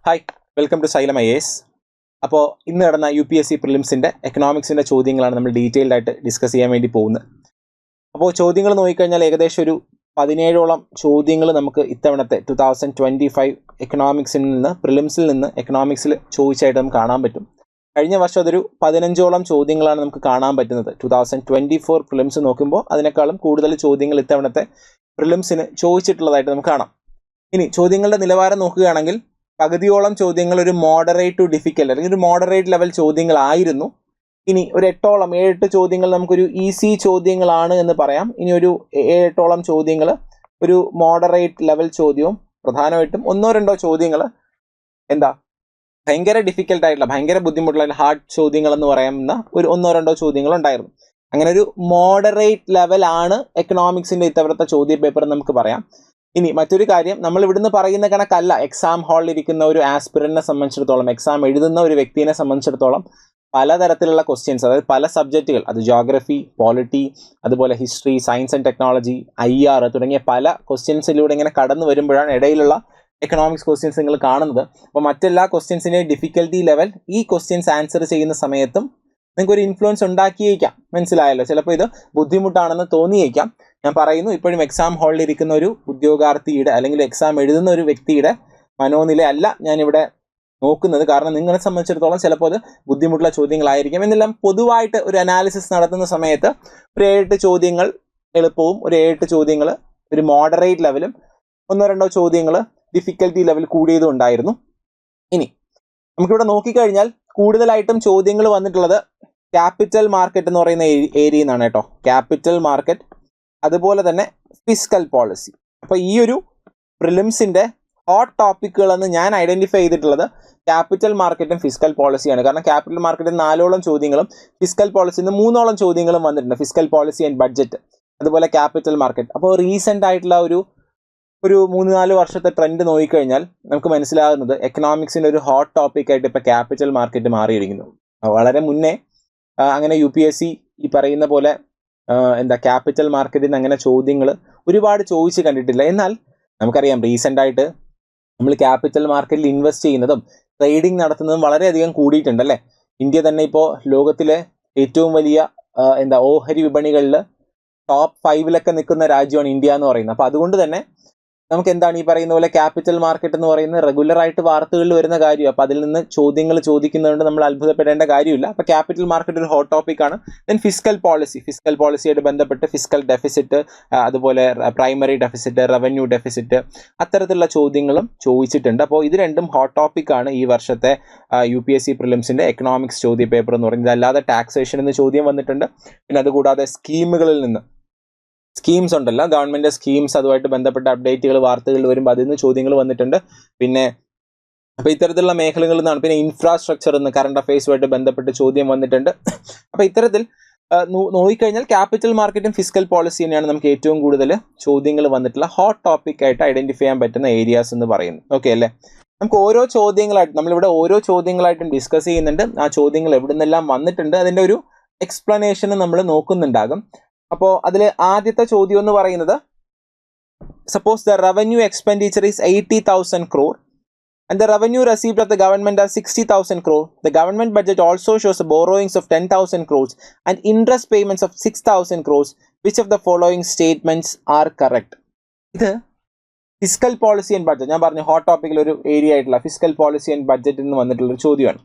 Hi, welcome to Xylem IAS. അപ്പോൾ ഇന്ന് നടന്ന UPSC പ്രിലിംസിൻ്റെ എക്കണോമിക്സിൻ്റെ ചോദ്യങ്ങളാണ് നമ്മൾ ഡീറ്റെയിൽഡ് ആയിട്ട് ഡിസ്കസ് ചെയ്യാൻ വേണ്ടി പോകുന്നത്. അപ്പോൾ ചോദ്യങ്ങൾ നോക്കിക്കഴിഞ്ഞാൽ ഏകദേശം ഒരു 17ഓളം ചോദ്യങ്ങൾ നമുക്ക് ഇത്തവണത്തെ 2025 എക്കണോമിക്സിൽ നിന്ന് പ്രിലിംസിൽ നിന്ന് എക്കണോമിക്സിൽ ചോദിച്ചായിട്ട് നമുക്ക് കാണാൻ പറ്റും. കഴിഞ്ഞ വർഷം അതൊരു 15ഓളം ചോദ്യങ്ങളാണ് നമുക്ക് കാണാൻ പറ്റുന്നത്. 2024 പ്രിലിംസ് നോക്കുമ്പോൾ അതിനേക്കാളും കൂടുതൽ ചോദ്യങ്ങൾ ഇത്തവണത്തെ പ്രിലിംസിന് ചോദിച്ചിട്ടുള്ളതായിട്ട് നമുക്ക് കാണാം. ഇനി ചോദ്യങ്ങളുടെ നിലവാരം നോക്കുകയാണെങ്കിൽ പകുതിയോളം ചോദ്യങ്ങൾ ഒരു മോഡറേറ്റ് ടു ഡിഫിക്കൽട്ട് അല്ലെങ്കിൽ ഒരു മോഡറേറ്റ് ലെവൽ ചോദ്യങ്ങളായിരുന്നു. ഇനി ഒരു 7-8 ചോദ്യങ്ങൾ നമുക്കൊരു ഈസി ചോദ്യങ്ങളാണ് എന്ന് പറയാം. ഇനി ഒരു 7-8ഓളം ചോദ്യങ്ങൾ ഒരു മോഡറേറ്റ് ലെവൽ ചോദ്യവും പ്രധാനമായിട്ടും 1-2 ചോദ്യങ്ങൾ ഭയങ്കര ഡിഫിക്കൽട്ടായിട്ടുള്ള ഭയങ്കര ബുദ്ധിമുട്ടുള്ള ഹാർഡ് ചോദ്യങ്ങൾ എന്ന് പറയുന്ന ഒരു 1-2 ചോദ്യങ്ങൾ ഉണ്ടായിരുന്നു. അങ്ങനെ ഒരു മോഡറേറ്റ് ലെവലാണ് എക്കണോമിക്സിൻ്റെ ഇത്തവണത്തെ ചോദ്യ പേപ്പർ നമുക്ക് പറയാം. ഇനി മറ്റൊരു കാര്യം, നമ്മൾ ഇവിടുന്ന് പറയുന്ന കണക്കല്ല എക്സാം ഹാളിൽ ഇരിക്കുന്ന ഒരു ആസ്പിറന്റിനെ സംബന്ധിച്ചിടത്തോളം, എക്സാം എഴുതുന്ന ഒരു വ്യക്തിയെ സംബന്ധിച്ചിടത്തോളം പലതരത്തിലുള്ള ക്വസ്റ്റ്യൻസ്, അതായത് പല സബ്ജക്റ്റുകൾ, അത് ജോഗ്രഫി, പോളിറ്റി, അതുപോലെ history, science and technology, IR തുടങ്ങിയ പല ക്വസ്റ്റ്യൻസിലൂടെ ഇങ്ങനെ കടന്നു വരുമ്പോഴാണ് ഇടയിലുള്ള എക്കണോമിക്സ് ക്വസ്റ്റ്യൻസ് നിങ്ങൾ കാണുന്നത്. അപ്പോൾ മറ്റെല്ലാ ക്വസ്റ്റ്യൻസിൻ്റെയും ഡിഫിക്കൽറ്റി ലെവൽ ഈ ക്വസ്റ്റ്യൻസ് ആൻസർ ചെയ്യുന്ന സമയത്തും നിങ്ങൾക്ക് ഒരു ഇൻഫ്ലുവൻസ് ഉണ്ടാക്കിയേക്കാം. മനസ്സിലായല്ലോ? ചിലപ്പോൾ ഇത് ബുദ്ധിമുട്ടാണെന്ന് തോന്നിയേക്കാം. ഞാൻ പറയുന്നു, ഇപ്പോഴും എക്സാം ഹാളിൽ ഇരിക്കുന്ന ഒരു ഉദ്യോഗാർത്ഥിയുടെ അല്ലെങ്കിൽ എക്സാം എഴുതുന്ന ഒരു വ്യക്തിയുടെ മനോനില അല്ല ഞാനിവിടെ നോക്കുന്നത്. കാരണം നിങ്ങളെ സംബന്ധിച്ചിടത്തോളം ചിലപ്പോൾ അത് ബുദ്ധിമുട്ടുള്ള ചോദ്യങ്ങളായിരിക്കും. എന്നെല്ലാം പൊതുവായിട്ട് ഒരു അനാലിസിസ് നടത്തുന്ന സമയത്ത് ഒരു 7 ചോദ്യങ്ങൾ എളുപ്പവും, ഒരു 7 ചോദ്യങ്ങൾ ഒരു മോഡറേറ്റ് ലെവലും, 1-2 ചോദ്യങ്ങൾ ഡിഫിക്കൽറ്റി ലെവൽ കൂടിയതും ഉണ്ടായിരുന്നു. ഇനി നമുക്കിവിടെ നോക്കിക്കഴിഞ്ഞാൽ കൂടുതലായിട്ടും ചോദ്യങ്ങൾ വന്നിട്ടുള്ളത് ക്യാപിറ്റൽ മാർക്കറ്റ് എന്ന് പറയുന്ന ഏരിയയിൽ നിന്നാണ് കേട്ടോ. ക്യാപിറ്റൽ മാർക്കറ്റ്, അതുപോലെ തന്നെ ഫിസ്ക്കൽ പോളിസി. അപ്പോൾ ഈ ഒരു പ്രിലിംസിൻ്റെ ഹോട്ട് ടോപ്പിക്കുകളെന്ന് ഞാൻ ഐഡൻറ്റിഫൈ ചെയ്തിട്ടുള്ളത് ക്യാപിറ്റൽ മാർക്കറ്റും ഫിസ്ക്കൽ പോളിസിയാണ്. കാരണം ക്യാപിറ്റൽ മാർക്കറ്റിൽ 4ഓളം ചോദ്യങ്ങളും ഫിസ്ക്കൽ പോളിസിയിൽ നിന്ന് 3ഓളം ചോദ്യങ്ങളും വന്നിട്ടുണ്ട്. ഫിസ്ക്കൽ പോളിസി ആൻഡ് ബഡ്ജറ്റ്, അതുപോലെ ക്യാപിറ്റൽ മാർക്കറ്റ്. അപ്പോൾ റീസെൻ്റ് ആയിട്ടുള്ള ഒരു 3-4 വർഷത്തെ ട്രെൻഡ് നോക്കിക്കഴിഞ്ഞാൽ നമുക്ക് മനസ്സിലാകുന്നത് എക്കണോമിക്സിൻ്റെ ഒരു ഹോട്ട് ടോപ്പിക്കായിട്ട് ഇപ്പോൾ ക്യാപിറ്റൽ മാർക്കറ്റ് മാറിയിരിക്കുന്നു. വളരെ മുന്നേ അങ്ങനെ UPSC ഈ പറയുന്ന പോലെ ക്യാപിറ്റൽ മാർക്കറ്റിൽ നിന്ന് അങ്ങനെ ചോദ്യങ്ങൾ ഒരുപാട് ചോദിച്ച് കണ്ടിട്ടില്ല. എന്നാൽ നമുക്കറിയാം റീസെൻ്റായിട്ട് നമ്മൾ ക്യാപിറ്റൽ മാർക്കറ്റിൽ ഇൻവെസ്റ്റ് ചെയ്യുന്നതും ട്രേഡിംഗ് നടത്തുന്നതും വളരെയധികം കൂടിയിട്ടുണ്ടല്ലേ. ഇന്ത്യ തന്നെ ഇപ്പോൾ ലോകത്തിലെ ഏറ്റവും വലിയ ഓഹരി വിപണികളിൽ ടോപ്പ് 5 നിൽക്കുന്ന രാജ്യമാണ് ഇന്ത്യ എന്ന് പറയുന്നത്. അപ്പോൾ അതുകൊണ്ട് തന്നെ നമുക്ക് ഈ പറയുന്ന പോലെ ക്യാപിറ്റൽ മാർക്കറ്റ് എന്ന് പറയുന്നത് റെഗുലറായിട്ട് വാർത്തകളിൽ വരുന്ന കാര്യം. അപ്പോൾ അതിൽ നിന്ന് ചോദ്യങ്ങൾ ചോദിക്കുന്നതുകൊണ്ട് നമ്മൾ അത്ഭുതപ്പെടേണ്ട കാര്യമില്ല. അപ്പോൾ ക്യാപിറ്റൽ മാർക്കറ്റ് ഒരു ഹോട്ട് ടോപ്പിക്കാണ്. ദെൻ ഫിസ്ക്കൽ പോളിസിയായിട്ട് ബന്ധപ്പെട്ട് ഫിസ്ക്കൽ ഡെഫിസിറ്റ്, അതുപോലെ പ്രൈമറി ഡെഫിസിറ്റ്, റവന്യൂ ഡെഫിസിറ്റ്, അത്തരത്തിലുള്ള ചോദ്യങ്ങളും ചോദിച്ചിട്ടുണ്ട്. അപ്പോൾ ഇത് രണ്ടും ഹോട്ട് ടോപ്പിക്കാണ് ഈ വർഷത്തെ UPSC പ്രിലിംസിൻ്റെ എക്കണോമിക്സ് ചോദ്യ പേപ്പർ എന്ന് പറയുന്നത്. അല്ലാതെ ടാക്സേഷൻ എന്ന് ചോദ്യം വന്നിട്ടുണ്ട്. പിന്നെ അതുകൂടാതെ സ്കീമുകളിൽ നിന്ന് സ്കീംസ് ഉണ്ടല്ലോ, ഗവൺമെൻറ് സ്കീംസ്, അതുമായിട്ട് ബന്ധപ്പെട്ട അപ്ഡേറ്റുകൾ വാർത്തകളിൽ വരുമ്പോൾ അതിൽ നിന്ന് ചോദ്യങ്ങൾ വന്നിട്ടുണ്ട്. പിന്നെ അപ്പോൾ ഇത്തരത്തിലുള്ള മേഖലകളിൽ നിന്നാണ്. പിന്നെ ഇൻഫ്രാസ്ട്രക്ചർ എന്ന് കറണ്ട് അഫയേഴ്സുമായിട്ട് ബന്ധപ്പെട്ട് ചോദ്യം വന്നിട്ടുണ്ട്. അപ്പോൾ ഇത്തരത്തിൽ നോക്കിക്കഴിഞ്ഞാൽ ക്യാപിറ്റൽ മാർക്കറ്റും ഫിസ്ക്കൽ പോളിസി തന്നെയാണ് നമുക്ക് ഏറ്റവും കൂടുതൽ ചോദ്യങ്ങൾ വന്നിട്ടുള്ള ഹോട്ട് ടോപ്പിക്കായിട്ട് ഐഡൻറ്റിഫൈ ചെയ്യാൻ പറ്റുന്ന ഏരിയാസ് എന്ന് പറയുന്നത്. ഓക്കെ അല്ലേ? നമുക്ക് ഓരോ ചോദ്യങ്ങളായിട്ട് നമ്മളിവിടെ ഓരോ ചോദ്യങ്ങളായിട്ടും ഡിസ്കസ് ചെയ്യുന്നുണ്ട്. ആ ചോദ്യങ്ങൾ എവിടെ നിന്നെല്ലാം വന്നിട്ടുണ്ട് അതിൻ്റെ ഒരു എക്സ്പ്ലനേഷൻ നമ്മൾ നോക്കുന്നുണ്ടാകും. അപ്പോൾ അതിൽ ആദ്യത്തെ ചോദ്യം എന്ന് പറയുന്നത്, suppose the revenue expenditure is 80,000 crore and the revenue received of the government are 60,000 crore. The government budget also shows borrowings of 10,000 crores and interest payments of 6,000 crores. Which of the following statements are correct? ഇത് fiscal policy and budget, ഞാൻ പറഞ്ഞു hot ടോപ്പിക്കിൽ ഒരു area ആയിട്ടുള്ള fiscal policy and budget എന്ന് വന്നിട്ടുള്ളൊരു ചോദ്യമാണ്.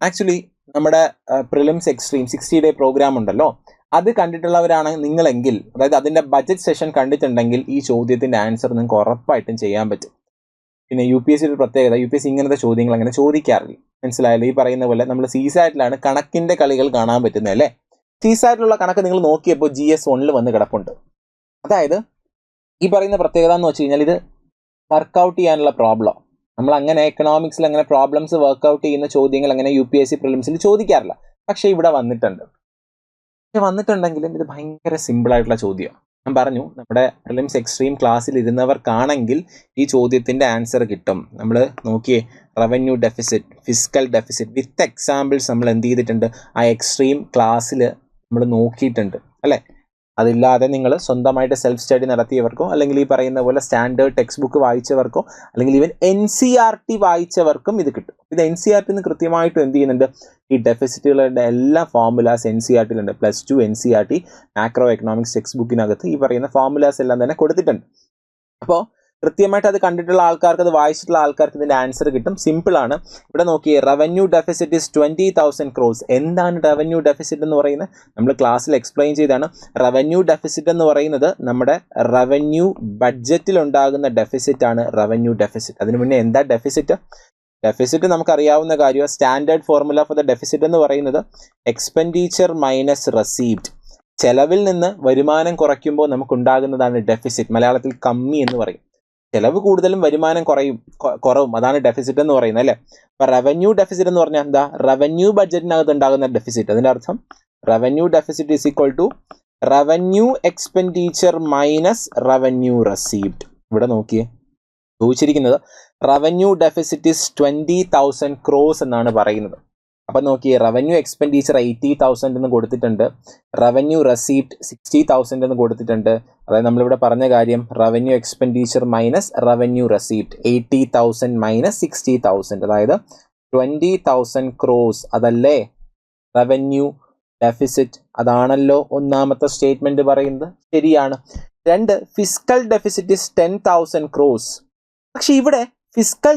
Actually നമ്മുടെ prelims extreme 60-day programme ഉണ്ടല്ലോ, അത് കണ്ടിട്ടുള്ളവരാണ് നിങ്ങളെങ്കിൽ, അതായത് അതിൻ്റെ ബഡ്ജറ്റ് സെഷൻ കണ്ടിട്ടുണ്ടെങ്കിൽ ഈ ചോദ്യത്തിൻ്റെ ആൻസർ നിങ്ങൾക്ക് ഉറപ്പായിട്ടും ചെയ്യാൻ പറ്റും. പിന്നെ UPSC ഒരു പ്രത്യേകത, UPSC ഇങ്ങനത്തെ ചോദ്യങ്ങൾ അങ്ങനെ ചോദിക്കാറില്ല. മനസ്സിലായല്ലോ? ഈ പറയുന്ന പോലെ നമ്മൾ CSAT-ലാണ് കണക്കിൻ്റെ കളികൾ കാണാൻ പറ്റുന്നത് അല്ലേ. CSAT-ലുള്ള കണക്ക് നിങ്ങൾ നോക്കിയപ്പോൾ GS 1 വന്ന് കിടപ്പുണ്ട്. അതായത് ഈ പറയുന്ന പ്രത്യേകത എന്ന് വെച്ച് കഴിഞ്ഞാൽ ഇത് വർക്കൗട്ട് ചെയ്യാനുള്ള പ്രോബ്ലം, നമ്മൾ അങ്ങനെ എക്കണോമിക്സിൽ അങ്ങനെ പ്രോബ്ലംസ് വർക്കൗട്ട് ചെയ്യുന്ന ചോദ്യങ്ങൾ അങ്ങനെ UPSC പ്രിലിംസിൽ ചോദിക്കാറില്ല. പക്ഷേ ഇവിടെ വന്നിട്ടുണ്ടെങ്കിലും ഇത് ഭയങ്കര സിമ്പിളായിട്ടുള്ള ചോദ്യമാണ്. ഞാൻ പറഞ്ഞു നമ്മുടെ പ്രിലിംസ് എക്സ്ട്രീം ക്ലാസ്സിൽ ഇരുന്നവർക്കാണെങ്കിൽ ഈ ചോദ്യത്തിൻ്റെ ആൻസർ കിട്ടും. നമ്മൾ നോക്കിയേ, revenue deficit, fiscal deficit with examples നമ്മൾ എന്ത് ചെയ്തിട്ടുണ്ട്, ആ എക്സ്ട്രീം ക്ലാസ്സിൽ നമ്മൾ നോക്കിയിട്ടുണ്ട് അല്ലേ. അതില്ലാതെ നിങ്ങൾ സ്വന്തമായിട്ട് സെൽഫ് സ്റ്റഡി നടത്തിയവർക്കോ അല്ലെങ്കിൽ ഈ പറയുന്ന പോലെ സ്റ്റാൻഡേർഡ് ടെക്സ്റ്റ് ബുക്ക് വായിച്ചവർക്കോ അല്ലെങ്കിൽ ഈവൻ NCERT വായിച്ചവർക്കും ഇത് കിട്ടും. ഇത് NCERT കൃത്യമായിട്ടും എന്ത് ചെയ്യുന്നുണ്ട്, ഈ ഡെഫിസിറ്റുകളുടെ എല്ലാ formulas NCERT +2 NCERT macro economics text ബുക്കിനകത്ത് ഈ പറയുന്ന ഫോർമുലാസ് എല്ലാം തന്നെ കൊടുത്തിട്ടുണ്ട്. അപ്പോൾ കൃത്യമായിട്ട് അത് കണ്ടിട്ടുള്ള ആൾക്കാർക്ക്, അത് വായിച്ചിട്ടുള്ള ആൾക്കാർക്ക് ഇതിൻ്റെ ആൻസർ കിട്ടും. സിമ്പിളാണ്. ഇവിടെ നോക്കിയേ, റവന്യൂ ഡെഫിസിറ്റ് ഇസ് 20,000 crores. എന്താണ് റവന്യൂ ഡെഫിസിറ്റ് എന്ന് പറയുന്നത്? നമ്മൾ ക്ലാസ്സിൽ എക്സ്പ്ലെയിൻ ചെയ്താണ്. റവന്യൂ ഡെഫിസിറ്റ് എന്ന് പറയുന്നത് നമ്മുടെ റവന്യൂ ബഡ്ജറ്റിൽ ഉണ്ടാകുന്ന ഡെഫിസിറ്റ് ആണ് റവന്യൂ ഡെഫിസിറ്റ്. അതിന് മുന്നേ എന്താ ഡെഫിസിറ്റ്? ഡെഫിസിറ്റ് നമുക്കറിയാവുന്ന കാര്യമാണ്. Standard formula for the deficit എന്ന് പറയുന്നത് എക്സ്പെൻഡിച്ചർ മൈനസ് റെസീവ്ഡ്. ചെലവിൽ നിന്ന് വരുമാനം കുറയ്ക്കുമ്പോൾ നമുക്കുണ്ടാകുന്നതാണ് ഡെഫിസിറ്റ്. മലയാളത്തിൽ കമ്മി എന്ന് പറയും. ചെലവ് കൂടുതലും വരുമാനം കുറവും, അതാണ് ഡെഫിസിറ്റ് എന്ന് പറയുന്നത് അല്ലേ. അപ്പൊ റവന്യൂ ഡെഫിസിറ്റ് എന്ന് പറഞ്ഞാൽ എന്താ? റവന്യൂ ബഡ്ജറ്റിനകത്ത് ഉണ്ടാകുന്ന ഡെഫിസിറ്റ്. അതിന്റെ അർത്ഥം revenue deficit is equal to revenue expenditure minus revenue received. ഇവിടെ നോക്കിയേ, ചോദിച്ചിരിക്കുന്നത് റവന്യൂ ഡെഫിസിറ്റ് ഇസ് 20,000 crores എന്നാണ് പറയുന്നത്. അപ്പം നോക്കിയേ, റവന്യൂ എക്സ്പെൻഡിച്ചർ 80,000 എന്ന് കൊടുത്തിട്ടുണ്ട്, റവന്യൂ റെസീപ്റ്റ് 60,000 എന്ന് കൊടുത്തിട്ടുണ്ട്. അതായത് നമ്മളിവിടെ പറഞ്ഞ കാര്യം revenue expenditure minus revenue receipt 80,000 minus 60,000, അതായത് 20,000 crores. അതല്ലേ റവന്യൂ ഡെഫിസിറ്റ്? അതാണല്ലോ ഒന്നാമത്തെ സ്റ്റേറ്റ്മെന്റ് പറയുന്നത്. ശരിയാണ്. 2, ഫിസ്ക്കൽ ഡെഫിസിറ്റ് ഇസ് 10,000 crores. പക്ഷെ ഇവിടെ ഫിസ്ക്കൽ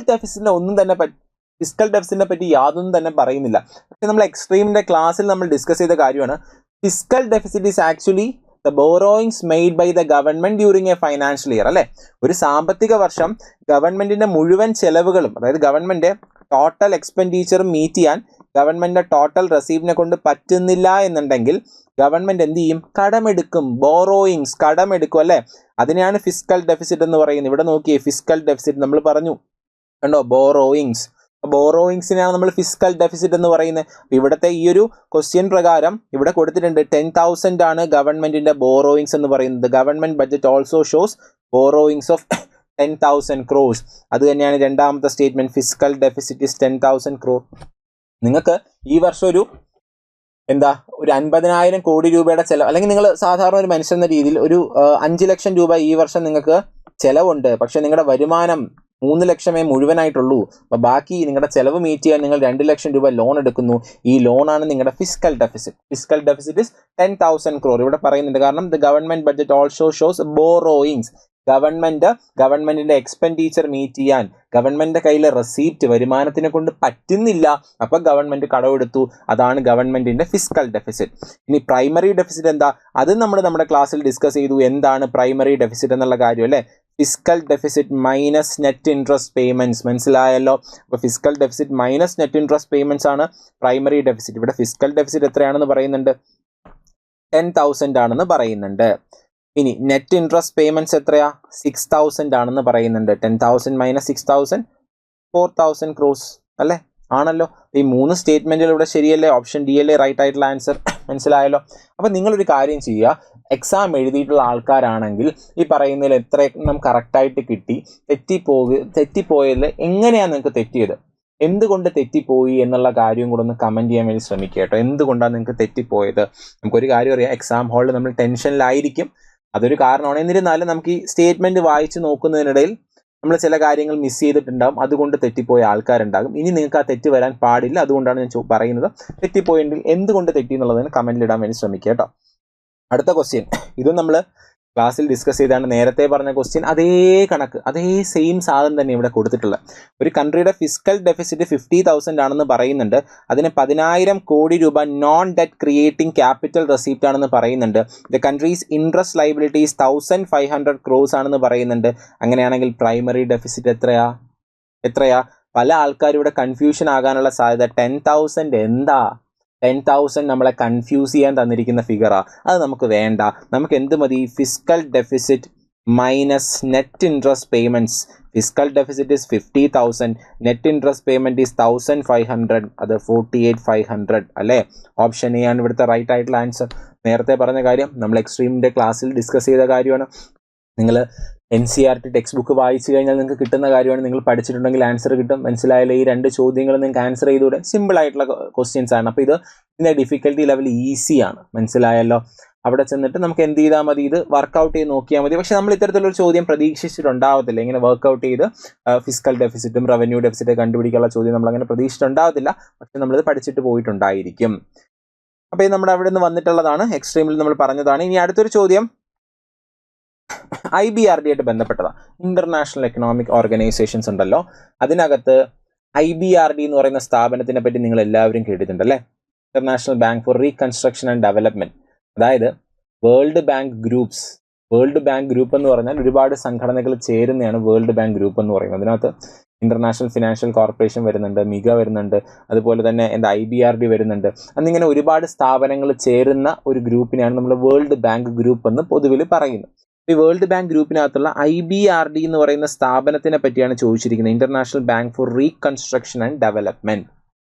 ഡെഫിസിറ്റിനെ പറ്റി യാതൊന്നും തന്നെ പറയുന്നില്ല. പക്ഷെ നമ്മൾ എക്സ്ട്രീമിന്റെ ക്ലാസ്സിൽ നമ്മൾ ഡിസ്കസ് ചെയ്ത കാര്യമാണ്. Fiscal deficit is actually the borrowings made by the government during a financial year അല്ലേ. ഒരു സാമ്പത്തിക വർഷം ഗവൺമെന്റിന്റെ മുഴുവൻ ചെലവുകളും, അതായത് ഗവൺമെന്റ് ടോട്ടൽ എക്സ്പെൻഡിച്ചർ മീറ്റ് ചെയ്യാൻ ഗവൺമെന്റിന്റെ ടോട്ടൽ റെസീവിനെ കൊണ്ട് പറ്റുന്നില്ല എന്നുണ്ടെങ്കിൽ ഗവൺമെന്റ് എന്ത് ചെയ്യും? കടമെടുക്കും. ബോറോയിങ്സ്, കടമെടുക്കും അല്ലേ. അതിനെയാണ് ഫിസ്ക്കൽ ഡെഫിസിറ്റ് എന്ന് പറയുന്നത്. ഇവിടെ നോക്കിയേ, ഫിസ്ക്കൽ ഡെഫിസിറ്റ് നമ്മൾ പറഞ്ഞു കണ്ടോ, ബോറോയിങ്സ്. ബോറോയിങ്സിനെയാണ് നമ്മൾ ഫിസ്ക്കൽ ഡെഫിസിറ്റ് എന്ന് പറയുന്നത്. ഇവിടുത്തെ ഈ ഒരു ക്വസ്റ്റ്യൻ പ്രകാരം ഇവിടെ കൊടുത്തിട്ടുണ്ട് 10,000 ആണ് ഗവൺമെന്റിന്റെ ബോറോയിങ്സ് എന്ന് പറയുന്നത്. Government budget also shows borrowings of 10,000 crores. അത് തന്നെയാണ് രണ്ടാമത്തെ statement, fiscal deficit is 10,000 crore. നിങ്ങൾക്ക് ഈ വർഷം ഒരു 50,000 കോടി രൂപയുടെ ചെലവ്, അല്ലെങ്കിൽ നിങ്ങൾ സാധാരണ ഒരു മനുഷ്യൻ എന്ന രീതിയിൽ ഒരു 5 ലക്ഷം രൂപ ഈ വർഷം നിങ്ങൾക്ക് ചെലവുണ്ട്. പക്ഷെ നിങ്ങളുടെ വരുമാനം 3 ലക്ഷമേ മുഴുവനായിട്ടുള്ളൂ. അപ്പോൾ ബാക്കി നിങ്ങളുടെ ചെലവ് മീറ്റ് ചെയ്യാൻ നിങ്ങൾ 2 ലക്ഷം രൂപ ലോൺ എടുക്കുന്നു. ഈ ലോണാണ് നിങ്ങളുടെ fiscal deficit. Fiscal deficit is 10,000 crore ഇവിടെ പറയുന്നുണ്ട്. കാരണം the government budget also shows borrowings. ഗവൺമെന്റിന്റെ എക്സ്പെൻഡിച്ചർ മീറ്റ് ചെയ്യാൻ ഗവൺമെന്റിന്റെ കയ്യിലെ റെസീപ്റ്റ് വരുമാനത്തിനെ കൊണ്ട് പറ്റുന്നില്ല. അപ്പൊ ഗവൺമെന്റ് കടമെടുത്തു. അതാണ് ഗവൺമെന്റിന്റെ ഫിസ്ക്കൽ ഡെഫിസിറ്റ്. ഇനി പ്രൈമറി ഡെഫിസിറ്റ് എന്താ? അത് നമ്മൾ നമ്മുടെ ക്ലാസ്സിൽ ഡിസ്കസ് ചെയ്തു. എന്താണ് പ്രൈമറി ഡെഫിസിറ്റ് എന്നുള്ള കാര്യം അല്ലേ. Fiscal deficit minus net interest payments. മനസ്സിലായല്ലോ. അപ്പോൾ fiscal deficit minus net interest payments ആണ് പ്രൈമറി ഡെഫിസിറ്റ്. ഇവിടെ ഫിസ്ക്കൽ ഡെഫിസിറ്റ് എത്രയാണെന്ന് പറയുന്നുണ്ട്? 10,000 ആണെന്ന് പറയുന്നുണ്ട്. ഇനി നെറ്റ് ഇൻട്രസ്റ്റ് പേയ്മെന്റ്സ് എത്രയാ? 6,000 ആണെന്ന് പറയുന്നുണ്ട്. 10,000 മൈനസ് 6,000 4,000 crores അല്ലേ. ആണല്ലോ. ഈ 3 സ്റ്റേറ്റ്മെന്റുകൾ ഇവിടെ ശരിയല്ലേ? ഓപ്ഷൻ ഡി അല്ലേ റൈറ്റ് ആയിട്ടുള്ള ആൻസർ. മനസ്സിലായല്ലോ. അപ്പം നിങ്ങളൊരു കാര്യം ചെയ്യുക, എക്സാം എഴുതിയിട്ടുള്ള ആൾക്കാരാണെങ്കിൽ ഈ പറയുന്നതിൽ എത്ര നമുക്ക് കറക്റ്റായിട്ട് കിട്ടി, തെറ്റിപ്പോയതിൽ എങ്ങനെയാണ് നിങ്ങൾക്ക് തെറ്റിയത്, എന്തുകൊണ്ട് തെറ്റിപ്പോയി എന്നുള്ള കാര്യം കൂടെ ഒന്ന് കമൻറ്റ് ചെയ്യാൻ വേണ്ടി ശ്രമിക്കുക കേട്ടോ. എന്തുകൊണ്ടാണ് നിങ്ങൾക്ക് തെറ്റിപ്പോയത്? നമുക്കൊരു കാര്യം അറിയാം, എക്സാം ഹാളിൽ നമ്മൾ ടെൻഷനിലായിരിക്കും, അതൊരു കാരണമാണ്. എന്നിരുന്നാലും നമുക്ക് ഈ സ്റ്റേറ്റ്മെൻറ്റ് വായിച്ച് നോക്കുന്നതിനിടയിൽ നമ്മൾ ചില കാര്യങ്ങൾ മിസ് ചെയ്തിട്ടുണ്ടാകും, അതുകൊണ്ട് തെറ്റിപ്പോയ ആൾക്കാരുണ്ടാകും. ഇനി നിങ്ങൾക്ക് ആ തെറ്റ് വരാൻ പാടില്ല. അതുകൊണ്ടാണ് ഞാൻ പറയുന്നത്. തെറ്റിപ്പോയെങ്കിൽ എന്തുകൊണ്ട് തെറ്റി എന്നുള്ളതിന് കമൻറ്റിലിടാൻ വേണ്ടി ശ്രമിക്കുക കേട്ടോ. അടുത്ത ക്വസ്റ്റ്യൻ, ഇതും നമ്മൾ ക്ലാസ്സിൽ ഡിസ്കസ് ചെയ്താണ്. നേരത്തെ പറഞ്ഞ ക്വസ്റ്റ്യൻ അതേ കണക്ക്, അതേ സെയിം സാധനം തന്നെ ഇവിടെ കൊടുത്തിട്ടുള്ളത്. ഒരു കൺട്രിയുടെ ഫിസ്ക്കൽ ഡെഫിസിറ്റ് 50,000 ആണെന്ന് പറയുന്നുണ്ട്. അതിന് 10,000 കോടി രൂപ non debt creating capital receipt ആണെന്ന് പറയുന്നുണ്ട്. The countries interest liabilities 1,500 crores ആണെന്ന് പറയുന്നുണ്ട്. അങ്ങനെയാണെങ്കിൽ പ്രൈമറി ഡെഫിസിറ്റ് എത്രയാ? പല ആൾക്കാരും ഇവിടെ കൺഫ്യൂഷൻ ആകാനുള്ള സാധ്യത. 10,000 എന്താ? 10,000 നമ്മളെ കൺഫ്യൂസ് ചെയ്യാൻ തന്നിരിക്കുന്ന ഫിഗറാ. അത് നമുക്ക് വേണ്ട. നമുക്ക് എന്ത് മതി? Fiscal deficit minus net interest payments. Fiscal deficit is 50,000, net interest payment is 1,500, അത് 48,500 അല്ലേ. ഓപ്ഷൻ എ ആണ് ഇവിടുത്തെ റൈറ്റ് ആയിട്ടുള്ള ആൻസർ. നേരത്തെ പറഞ്ഞ കാര്യം നമ്മൾ എക്സ്ട്രീമിന്റെ ക്ലാസ്സിൽ ഡിസ്കസ് ചെയ്ത കാര്യമാണ്. നിങ്ങൾ NCERT ടെക്സ്റ്റ് ബുക്ക് വായിച്ചു കഴിഞ്ഞാൽ നിങ്ങൾക്ക് കിട്ടുന്ന കാര്യമാണ്. നിങ്ങൾ പഠിച്ചിട്ടുണ്ടെങ്കിൽ ആൻസർ കിട്ടും. മനസ്സിലായാലും ഈ 2 ചോദ്യങ്ങൾ നിങ്ങൾക്ക് ആൻസർ ചെയ്തുകൂടെ? സിമ്പിൾ ആയിട്ടുള്ള ക്വസ്റ്റ്യൻസ് ആണ്. അപ്പോൾ ഇതിൻ്റെ ഡിഫിക്കൽട്ടി ലെവൽ ഈസിയാണ്. മനസ്സിലായല്ലോ. അവിടെ ചെന്നിട്ട് നമുക്ക് എന്ത് ചെയ്താൽ മതി, ഇത് വർക്കൗട്ട് ചെയ്ത് നോക്കിയാൽ മതി. പക്ഷെ നമ്മൾ ഇത്തരത്തിലൊരു ചോദ്യം പ്രതീക്ഷിച്ചിട്ടുണ്ടാവത്തില്ല. ഇങ്ങനെ വർക്കൗട്ട് ചെയ്ത് ഫിസിക്കൽ ഡെഫിസിറ്റും റവന്യൂ ഡെഫിസിറ്റും കണ്ടുപിടിക്കാനുള്ള ചോദ്യം നമ്മൾ അങ്ങനെ പ്രതീക്ഷിച്ചിട്ടുണ്ടാവത്തില്ല. പക്ഷെ നമ്മളിത് പഠിച്ചിട്ട് പോയിട്ടുണ്ടായിരിക്കും. അപ്പോൾ ഇത് നമ്മുടെ അവിടെ നിന്ന് വന്നിട്ടുള്ളതാണ്, എക്സ്ട്രീമിൽ നമ്മൾ പറഞ്ഞതാണ്. ഇനി അടുത്തൊരു ചോദ്യം IBRD ആയിട്ട് ബന്ധപ്പെട്ടതാണ്. ഇന്റർനാഷണൽ എക്കണോമിക് ഓർഗനൈസേഷൻസ് ഉണ്ടല്ലോ, അതിനകത്ത് IBRD എന്ന് പറയുന്ന സ്ഥാപനത്തിനെ പറ്റി നിങ്ങൾ എല്ലാവരും കേട്ടിട്ടുണ്ട് അല്ലേ? International bank for reconstruction and development. അതായത് വേൾഡ് ബാങ്ക് ഗ്രൂപ്പ് എന്ന് പറഞ്ഞാൽ ഒരുപാട് സംഘടനകൾ ചേരുന്നതാണ് വേൾഡ് ബാങ്ക് ഗ്രൂപ്പ് എന്ന് പറയുന്നത്. അതിനകത്ത് ഇന്റർനാഷണൽ ഫിനാൻഷ്യൽ കോർപ്പറേഷൻ വരുന്നുണ്ട്, മിഗ വരുന്നുണ്ട്, അതുപോലെ തന്നെ IBRD വരുന്നുണ്ട്. എന്നിങ്ങനെ ഒരുപാട് സ്ഥാപനങ്ങൾ ചേരുന്ന ഒരു ഗ്രൂപ്പിനെയാണ് നമ്മൾ വേൾഡ് ബാങ്ക് ഗ്രൂപ്പ് എന്ന് പൊതുവിൽ പറയുന്നത്. ഈ വേൾഡ് ബാങ്ക് ഗ്രൂപ്പിനകത്തുള്ള IBRD എന്ന് പറയുന്ന സ്ഥാപനത്തിനെ പറ്റിയാണ് ചോദിച്ചിരിക്കുന്നത്, international bank for reconstruction and development.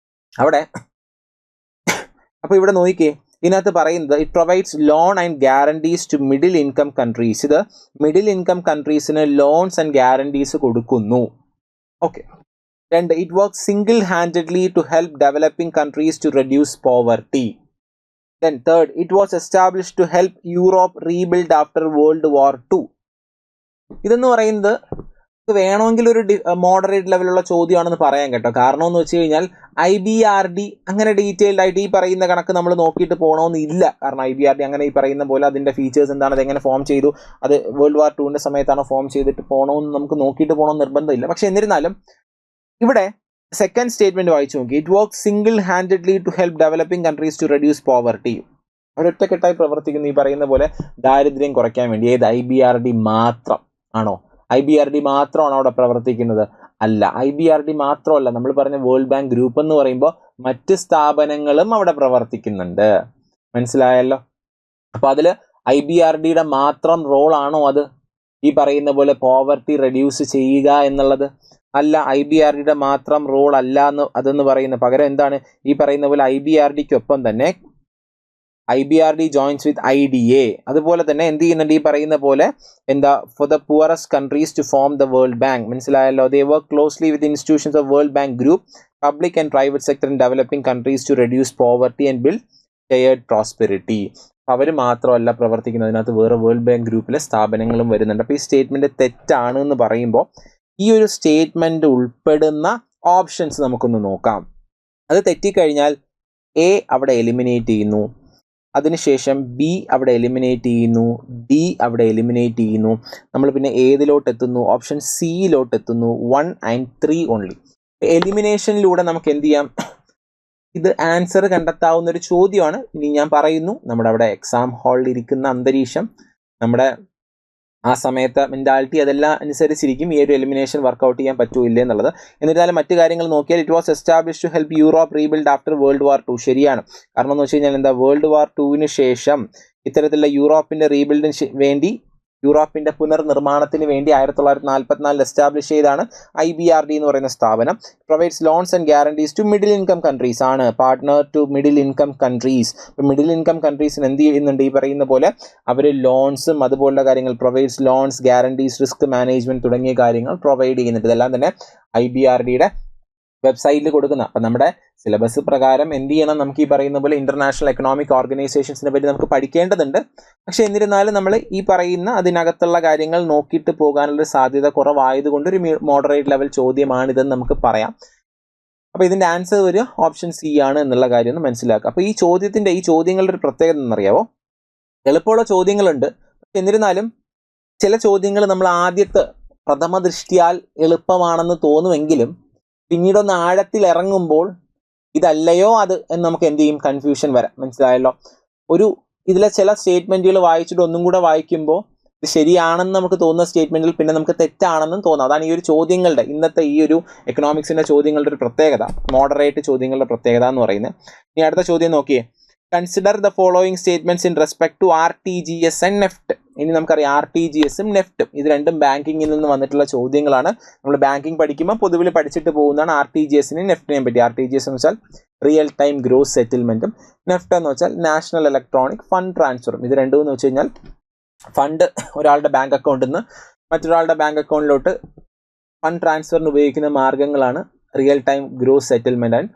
അവിടെ അപ്പോൾ ഇവിടെ നോക്കിക്കേ, ഇതിനകത്ത് പറയുന്നത് it provides loan and guarantees to middle income countries. ഇത് മിഡിൽ ഇൻകം കൺട്രീസിന് ലോൺസ് ആൻഡ് ഗ്യാരണ്ടീസ് കൊടുക്കുന്നു. Okay. 2, it works single handedly to help developing countries to reduce poverty. Then 3, it was established to help Europe rebuild after World War II. ഇതെന്ന് പറയുന്നത് വേണമെങ്കിൽ ഒരു moderate ലെവലുള്ള ചോദ്യമാണെന്ന് പറയാൻ കേട്ടോ. കാരണം എന്ന് വെച്ച് കഴിഞ്ഞാൽ IBRD അങ്ങനെ ഡീറ്റെയിൽഡ് ആയിട്ട് ഈ പറയുന്ന കണക്ക് നമ്മൾ നോക്കിയിട്ട് പോകണമെന്നില്ല. കാരണം IBRD അങ്ങനെ ഈ പറയുന്ന പോലെ അതിൻ്റെ ഫീച്ചേഴ്സ് എന്താണ്, അതെങ്ങനെ ഫോം ചെയ്തു, അത് World War II സമയത്താണ് ഫോം ചെയ്തിട്ട് പോകണമെന്ന് നമുക്ക് നോക്കിയിട്ട് പോകണമെന്ന് നിർബന്ധമില്ല. പക്ഷെ എന്നിരുന്നാലും ഇവിടെ സെക്കൻഡ് സ്റ്റേറ്റ്മെന്റ് വായിച്ചു നോക്കി. It work single handedly to help developing countries to reduce poverty. ഒരൊറ്റക്കെട്ടായി പ്രവർത്തിക്കുന്ന ഈ പറയുന്ന പോലെ ദാരിദ്ര്യം കുറയ്ക്കാൻ വേണ്ടി. ഏത് IBRD മാത്രം ആണോ? IBRD മാത്രമാണോ അവിടെ പ്രവർത്തിക്കുന്നത്? അല്ല. IBRD മാത്രമല്ല, നമ്മൾ പറഞ്ഞ വേൾഡ് ബാങ്ക് ഗ്രൂപ്പ് എന്ന് പറയുമ്പോൾ മറ്റ് സ്ഥാപനങ്ങളും അവിടെ പ്രവർത്തിക്കുന്നുണ്ട്. മനസ്സിലായല്ലോ? അപ്പൊ അതിൽ IBRDയുടെ മാത്രം റോളാണോ അത് ഈ പറയുന്ന പോലെ പോവർട്ടി റെഡ്യൂസ് ചെയ്യുക എന്നുള്ളത്? അല്ല, IBRDയുടെ മാത്രം റോൾ അല്ല അതെന്ന് പറയുന്ന പകരം എന്താണ് ഈ പറയുന്ന പോലെ IBRDക്കൊപ്പം തന്നെ IBRD ജോയിൻസ് വിത്ത് IDA. അതുപോലെ തന്നെ എന്ത് ചെയ്യുന്നുണ്ട് ഈ പറയുന്ന പോലെ എന്താ for the poorest countries to form the World Bank. മനസ്സിലായല്ലോ? They work closely with institutions of World bank group, public and private sector in developing countries to reduce poverty and build shared prosperity. അവർ മാത്രമല്ല പ്രവർത്തിക്കുന്നത്, അതിനകത്ത് വേറെ world bank ഗ്രൂപ്പിലെ സ്ഥാപനങ്ങളും വരുന്നുണ്ട്. അപ്പോൾ ഈ സ്റ്റേറ്റ്മെന്റ് തെറ്റാണ് എന്ന് പറയുമ്പോൾ ഈ ഒരു സ്റ്റേറ്റ്മെന്റ് ഉൾപ്പെടുന്ന ഓപ്ഷൻസ് നമുക്കൊന്ന് നോക്കാം. അത് തെറ്റിക്കഴിഞ്ഞാൽ A അവിടെ എലിമിനേറ്റ് ചെയ്യുന്നു, അതിനുശേഷം B അവിടെ എലിമിനേറ്റ് ചെയ്യുന്നു, D അവിടെ എലിമിനേറ്റ് ചെയ്യുന്നു. നമ്മൾ പിന്നെ ഏതിലോട്ട് എത്തുന്നു? ഓപ്ഷൻ Cയിലോട്ട് എത്തുന്നു. 1 and 3 ഓൺലി. എലിമിനേഷനിലൂടെ നമുക്ക് എന്ത് ചെയ്യാം? ഇത് ആൻസർ കണ്ടെത്താവുന്ന ഒരു ചോദ്യമാണ്. ഇനി ഞാൻ പറയുന്നു, നമ്മുടെ അവിടെ എക്സാം ഹാളിൽ ഇരിക്കുന്ന അന്തരീക്ഷം, നമ്മുടെ ആ സമയത്തെ മെൻറ്റാലിറ്റി, അതെല്ലാം അനുസരിച്ചിരിക്കും ഈ ഒരു എലിമിനേഷൻ വർക്കൗട്ട് ചെയ്യാൻ പറ്റൂല്ലേ എന്നുള്ളത്. എന്നിരുന്നാലും മറ്റു കാര്യങ്ങൾ നോക്കിയാൽ it was establish to help Europe rebuild after world war 2. ശരിയാണ്. കാരണം എന്ന് വെച്ച് കഴിഞ്ഞാൽ എന്താ, വേൾഡ് വാർ 2 ശേഷം ഇത്തരത്തിലുള്ള യൂറോപ്പിൻ്റെ റീബിൽഡിന് വേണ്ടി, യൂറോപ്പിൻ്റെ പുനർനിർമ്മാണത്തിന് വേണ്ടി 1944 എസ്റ്റാബ്ലിഷ് ചെയ്താണ് IBRD എന്ന് പറയുന്ന സ്ഥാപനം. Provides loans and guarantees to middle income countries ആണ്, partner to middle income countries. ഇപ്പം മിഡിൽ ഇൻകം കൺട്രീസിന് എന്ത് ചെയ്യുന്നുണ്ട് ഈ പറയുന്ന പോലെ അവർ ലോൺസും അതുപോലുള്ള കാര്യങ്ങൾ, provides loans, guarantees, risk management തുടങ്ങിയ കാര്യങ്ങൾ പ്രൊവൈഡ് ചെയ്യുന്നുണ്ട്. ഇതെല്ലാം തന്നെ IBRDയുടെ വെബ്സൈറ്റിൽ കൊടുക്കുന്ന. അപ്പം നമ്മുടെ സിലബസ് പ്രകാരം എന്ത് ചെയ്യണം, നമുക്ക് ഈ പറയുന്ന പോലെ ഇന്റർനാഷണൽ എക്കണോമിക് ഓർഗനൈസേഷൻസിനെ പറ്റി നമുക്ക് പഠിക്കേണ്ടതുണ്ട്. പക്ഷെ എന്നിരുന്നാലും നമ്മൾ ഈ പറയുന്ന അതിനകത്തുള്ള കാര്യങ്ങൾ നോക്കിയിട്ട് പോകാനുള്ള സാധ്യത കുറവായതുകൊണ്ട് ഒരു മോഡറേറ്റ് ലെവൽ ചോദ്യമാണിതെന്ന് നമുക്ക് പറയാം. അപ്പോൾ ഇതിൻ്റെ ആൻസർ ഒരു ഓപ്ഷൻ C ആണ് എന്നുള്ള കാര്യം ഒന്ന് മനസ്സിലാക്കുക. അപ്പോൾ ഈ ചോദ്യങ്ങളുടെ ഒരു പ്രത്യേകത എന്നറിയാവോ? എളുപ്പമുള്ള ചോദ്യങ്ങളുണ്ട്. എന്നിരുന്നാലും ചില ചോദ്യങ്ങൾ നമ്മൾ ആദ്യത്തെ പ്രഥമ ദൃഷ്ടിയാൽ എളുപ്പമാണെന്ന് തോന്നുമെങ്കിലും പിന്നീടൊന്ന് ആഴത്തിൽ ഇറങ്ങുമ്പോൾ ഇതല്ലയോ അത് എന്ന് നമുക്ക് എന്ത് ചെയ്യും, കൺഫ്യൂഷൻ വരാം. മനസ്സിലായല്ലോ? ഇതിലെ ചില സ്റ്റേറ്റ്മെന്റുകൾ വായിച്ചിട്ട് ഒന്നും കൂടെ വായിക്കുമ്പോൾ ഇത് ശരിയാണെന്ന് നമുക്ക് തോന്നുന്ന സ്റ്റേറ്റ്മെന്റിൽ പിന്നെ നമുക്ക് തെറ്റാണെന്നും തോന്നാം. അതാണ് ഈ ഒരു ചോദ്യങ്ങളുടെ, ഇന്നത്തെ ഈ ഒരു എക്കണോമിക്സിന്റെ ചോദ്യങ്ങളുടെ ഒരു പ്രത്യേകത, മോഡറേറ്റ് ചോദ്യങ്ങളുടെ പ്രത്യേകത എന്ന് പറയുന്നത്. ഇനി അടുത്ത ചോദ്യം നോക്കിയേ. Consider the following statements in respect to RTGS and NEFT. ഇനി നമുക്കറിയാം RTGSും നെഫ്റ്റും ഇത് രണ്ടും ബാങ്കിങ്ങിൽ നിന്ന് വന്നിട്ടുള്ള ചോദ്യങ്ങളാണ്. നമ്മൾ ബാങ്കിങ് പഠിക്കുമ്പോൾ പൊതുവിൽ പഠിച്ചിട്ട് പോകുന്നതാണ് RTGSനെയും നെഫ്റ്റിനെയും പറ്റി. RTGS എന്ന് വെച്ചാൽ റിയൽ ടൈം ഗ്രോസ് സെറ്റിൽമെന്റും, നെഫ്റ്റ് എന്ന് വെച്ചാൽ നാഷണൽ ഇലക്ട്രോണിക് ഫണ്ട് ട്രാൻസ്ഫറും. ഇത് രണ്ടും എന്ന് വെച്ച് കഴിഞ്ഞാൽ ഫണ്ട് ഒരാളുടെ ബാങ്ക് അക്കൗണ്ടിൽ നിന്ന് മറ്റൊരാളുടെ ബാങ്ക് അക്കൗണ്ടിലോട്ട് ഫണ്ട് ട്രാൻസ്ഫറിന് ഉപയോഗിക്കുന്ന മാർഗ്ഗങ്ങളാണ് real time gross settlement and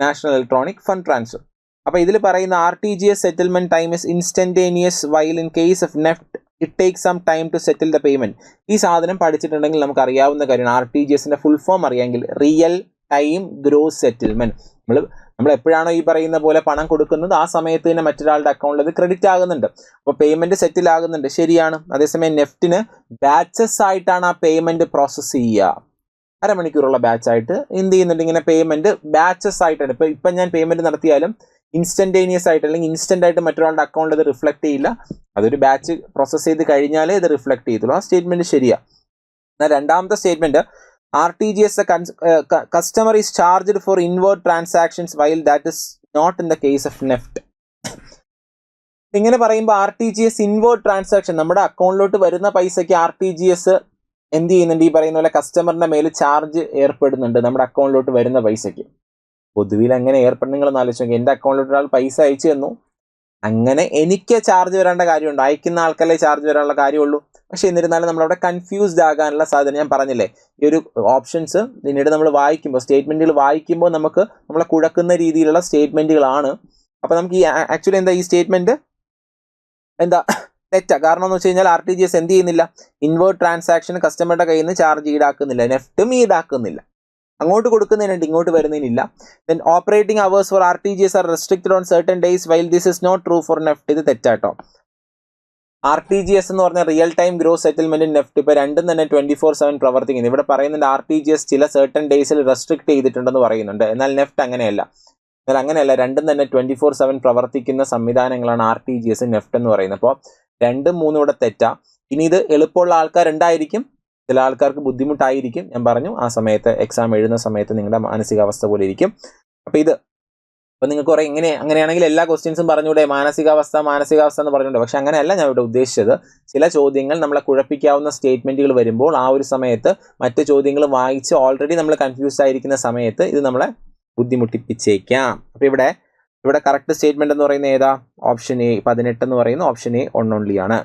national electronic fund transfer. അപ്പോൾ ഇതിൽ പറയുന്ന RTGS settlement time is instantaneous while in case of NEFT it take some time to settle the payment. ഈ സാധനം പഠിച്ചിട്ടുണ്ടെങ്കിൽ നമുക്ക് അറിയാവുന്ന കാര്യമാണ്. RTGSന്റെ ഫുൾ ഫോം അറിയാമെങ്കിൽ റിയൽ ടൈം ഗ്രോസ് സെറ്റിൽമെന്റ്. നമ്മൾ എപ്പോഴാണോ ഈ പറയുന്ന പോലെ പണം കൊടുക്കുന്നത് ആ സമയത്ത് തന്നെ മറ്റൊരാളുടെ അക്കൗണ്ടിൽ അത് ക്രെഡിറ്റ് ആകുന്നുണ്ട്. അപ്പോൾ പേയ്മെന്റ് സെറ്റിൽ ആകുന്നുണ്ട്, ശരിയാണ്. അതേസമയം നെഫ്റ്റിന് ബാച്ചസ് ആയിട്ടാണ് ആ പേയ്മെന്റ് പ്രോസസ്സ് ചെയ്യുക. അരമണിക്കൂറുള്ള ബാച്ചായിട്ട് എന്ത് ചെയ്യുന്നുണ്ട്, ഇങ്ങനെ പേയ്മെന്റ് ബാച്ചസ് ആയിട്ടാണ്. ഇപ്പം ഞാൻ പേയ്മെന്റ് നടത്തിയാലും ഇൻസ്റ്റന്റേനിയസ് ആയിട്ട് അല്ലെങ്കിൽ ഇൻസ്റ്റന്റ് ആയിട്ട് മറ്റൊരാളുടെ അക്കൗണ്ടിൽ ഇത് റിഫ്ലക്ട് ചെയ്യില്ല. അതൊരു ബാച്ച് പ്രോസസ്സ് ചെയ്ത് കഴിഞ്ഞാലേ ഇത് റിഫ്ലക്ട് ചെയ്തുള്ളൂ. ആ സ്റ്റേറ്റ്മെന്റ് ശരിയാണ്. എന്നാൽ രണ്ടാമത്തെ statement RTGS customer is charged for inward transactions while that is not in the case of NEFT. ഇങ്ങനെ പറയുമ്പോൾ RTGS ഇൻവേർഡ് ട്രാൻസാക്ഷൻ, നമ്മുടെ അക്കൗണ്ടിലോട്ട് വരുന്ന പൈസയ്ക്ക് RTGS എന്ത് ചെയ്യുന്നുണ്ട്, ഈ പറയുന്ന പോലെ കസ്റ്റമറിന്റെ മേൽ ചാർജ് ഏർപ്പെടുന്നുണ്ട് നമ്മുടെ അക്കൗണ്ടിലോട്ട് വരുന്ന പൈസയ്ക്ക്. പൊതുവിൽ അങ്ങനെ ഏർപ്പെടുന്ന നിങ്ങളൊന്ന് ആലോചിച്ച് നോക്കി. എൻ്റെ അക്കൗണ്ടിലോട്ട് ഒരാൾ പൈസ അയച്ചു തന്നു, അങ്ങനെ എനിക്ക് ചാർജ് വരേണ്ട കാര്യമുണ്ട്, അയക്കുന്ന ആൾക്കല്ലേ ചാർജ് വരാനുള്ള കാര്യമുള്ളൂ. പക്ഷെ എന്നിരുന്നാലും നമ്മളവിടെ കൺഫ്യൂസ്ഡ് ആകാനുള്ള സാധ്യത ഞാൻ പറഞ്ഞില്ലേ. ഈ ഒരു ഓപ്ഷൻസ് പിന്നീട് നമ്മൾ വായിക്കുമ്പോൾ, സ്റ്റേറ്റ്മെന്റുകൾ വായിക്കുമ്പോൾ നമുക്ക് നമ്മളെ കുഴക്കുന്ന രീതിയിലുള്ള സ്റ്റേറ്റ്മെന്റുകളാണ്. അപ്പോൾ നമുക്ക് ഈ ആക്ച്വലി എന്താ ഈ സ്റ്റേറ്റ്മെന്റ് എന്താ തെറ്റാ. കാരണം എന്ന് വെച്ച് കഴിഞ്ഞാൽ RTGS എന്ത് ചെയ്യുന്നില്ല, ഇൻവേർഡ് ട്രാൻസാക്ഷൻ കസ്റ്റമറുടെ കയ്യിൽ നിന്ന് ചാർജ് ഈടാക്കുന്നില്ല, നെഫ്റ്റും ഈടാക്കുന്നില്ല. അങ്ങോട്ട് കൊടുക്കുന്നതിനുണ്ട്, ഇങ്ങോട്ട് വരുന്നതിനില്ല. Then operating hours for RTGS are restricted on certain days while this is not true for NEFT. ഇത് തെറ്റാട്ടോ. RTGS എന്ന് പറഞ്ഞ real time gross settlement NEFT ഇപ്പോൾ രണ്ടും തന്നെ 24/7 പ്രവർത്തിക്കുന്നു. ഇവിടെ പറയുന്നുണ്ട് RTGS ചില സർട്ടൻ ഡേയ്സിൽ റെസ്ട്രിക്ട് ചെയ്തിട്ടുണ്ടെന്ന് പറയുന്നുണ്ട്. എന്നാൽ നെഫ്റ്റ് അങ്ങനെയല്ല. രണ്ടും തന്നെ 24/7 പ്രവർത്തിക്കുന്ന സംവിധാനങ്ങളാണ് RTGS നെഫ്റ്റ് എന്ന് പറയുന്നത്. അപ്പോൾ 2, 3 ഇവിടെ തെറ്റാ. ഇനി ഇത് എളുപ്പമുള്ള ആൾക്കാരുണ്ടായിരിക്കും, ചില ആൾക്കാർക്ക് ബുദ്ധിമുട്ടായിരിക്കും. ഞാൻ പറഞ്ഞു ആ സമയത്ത് എക്സാം എഴുതുന്ന സമയത്ത് നിങ്ങളുടെ മാനസികാവസ്ഥ പോലെ ഇരിക്കും. അപ്പോൾ നിങ്ങൾക്ക് കുറേ അങ്ങനെയാണെങ്കിൽ എല്ലാ ക്വസ്റ്റ്യൻസും പറഞ്ഞൂടെ മാനസികാവസ്ഥ എന്ന് പറഞ്ഞുകൊണ്ട്. പക്ഷെ അങ്ങനെയല്ല ഞാൻ ഇവിടെ ഉദ്ദേശിച്ചത്. ചില ചോദ്യങ്ങൾ നമ്മളെ കുഴപ്പിക്കാവുന്ന സ്റ്റേറ്റ്മെന്റുകൾ വരുമ്പോൾ ആ ഒരു സമയത്ത് മറ്റ് ചോദ്യങ്ങൾ വായിച്ച് ഓൾറെഡി നമ്മൾ കൺഫ്യൂസ്ഡ് ആയിരിക്കുന്ന സമയത്ത് ഇത് നമ്മളെ ബുദ്ധിമുട്ടിപ്പിച്ചേക്കാം. അപ്പോൾ ഇവിടെ കറക്റ്റ് സ്റ്റേറ്റ്മെന്റ് എന്ന് പറയുന്നത് ഏതാ? ഓപ്ഷൻ എ 18 എന്ന് പറയുന്ന ഓപ്ഷൻ എ ഓൺലി ആണ്.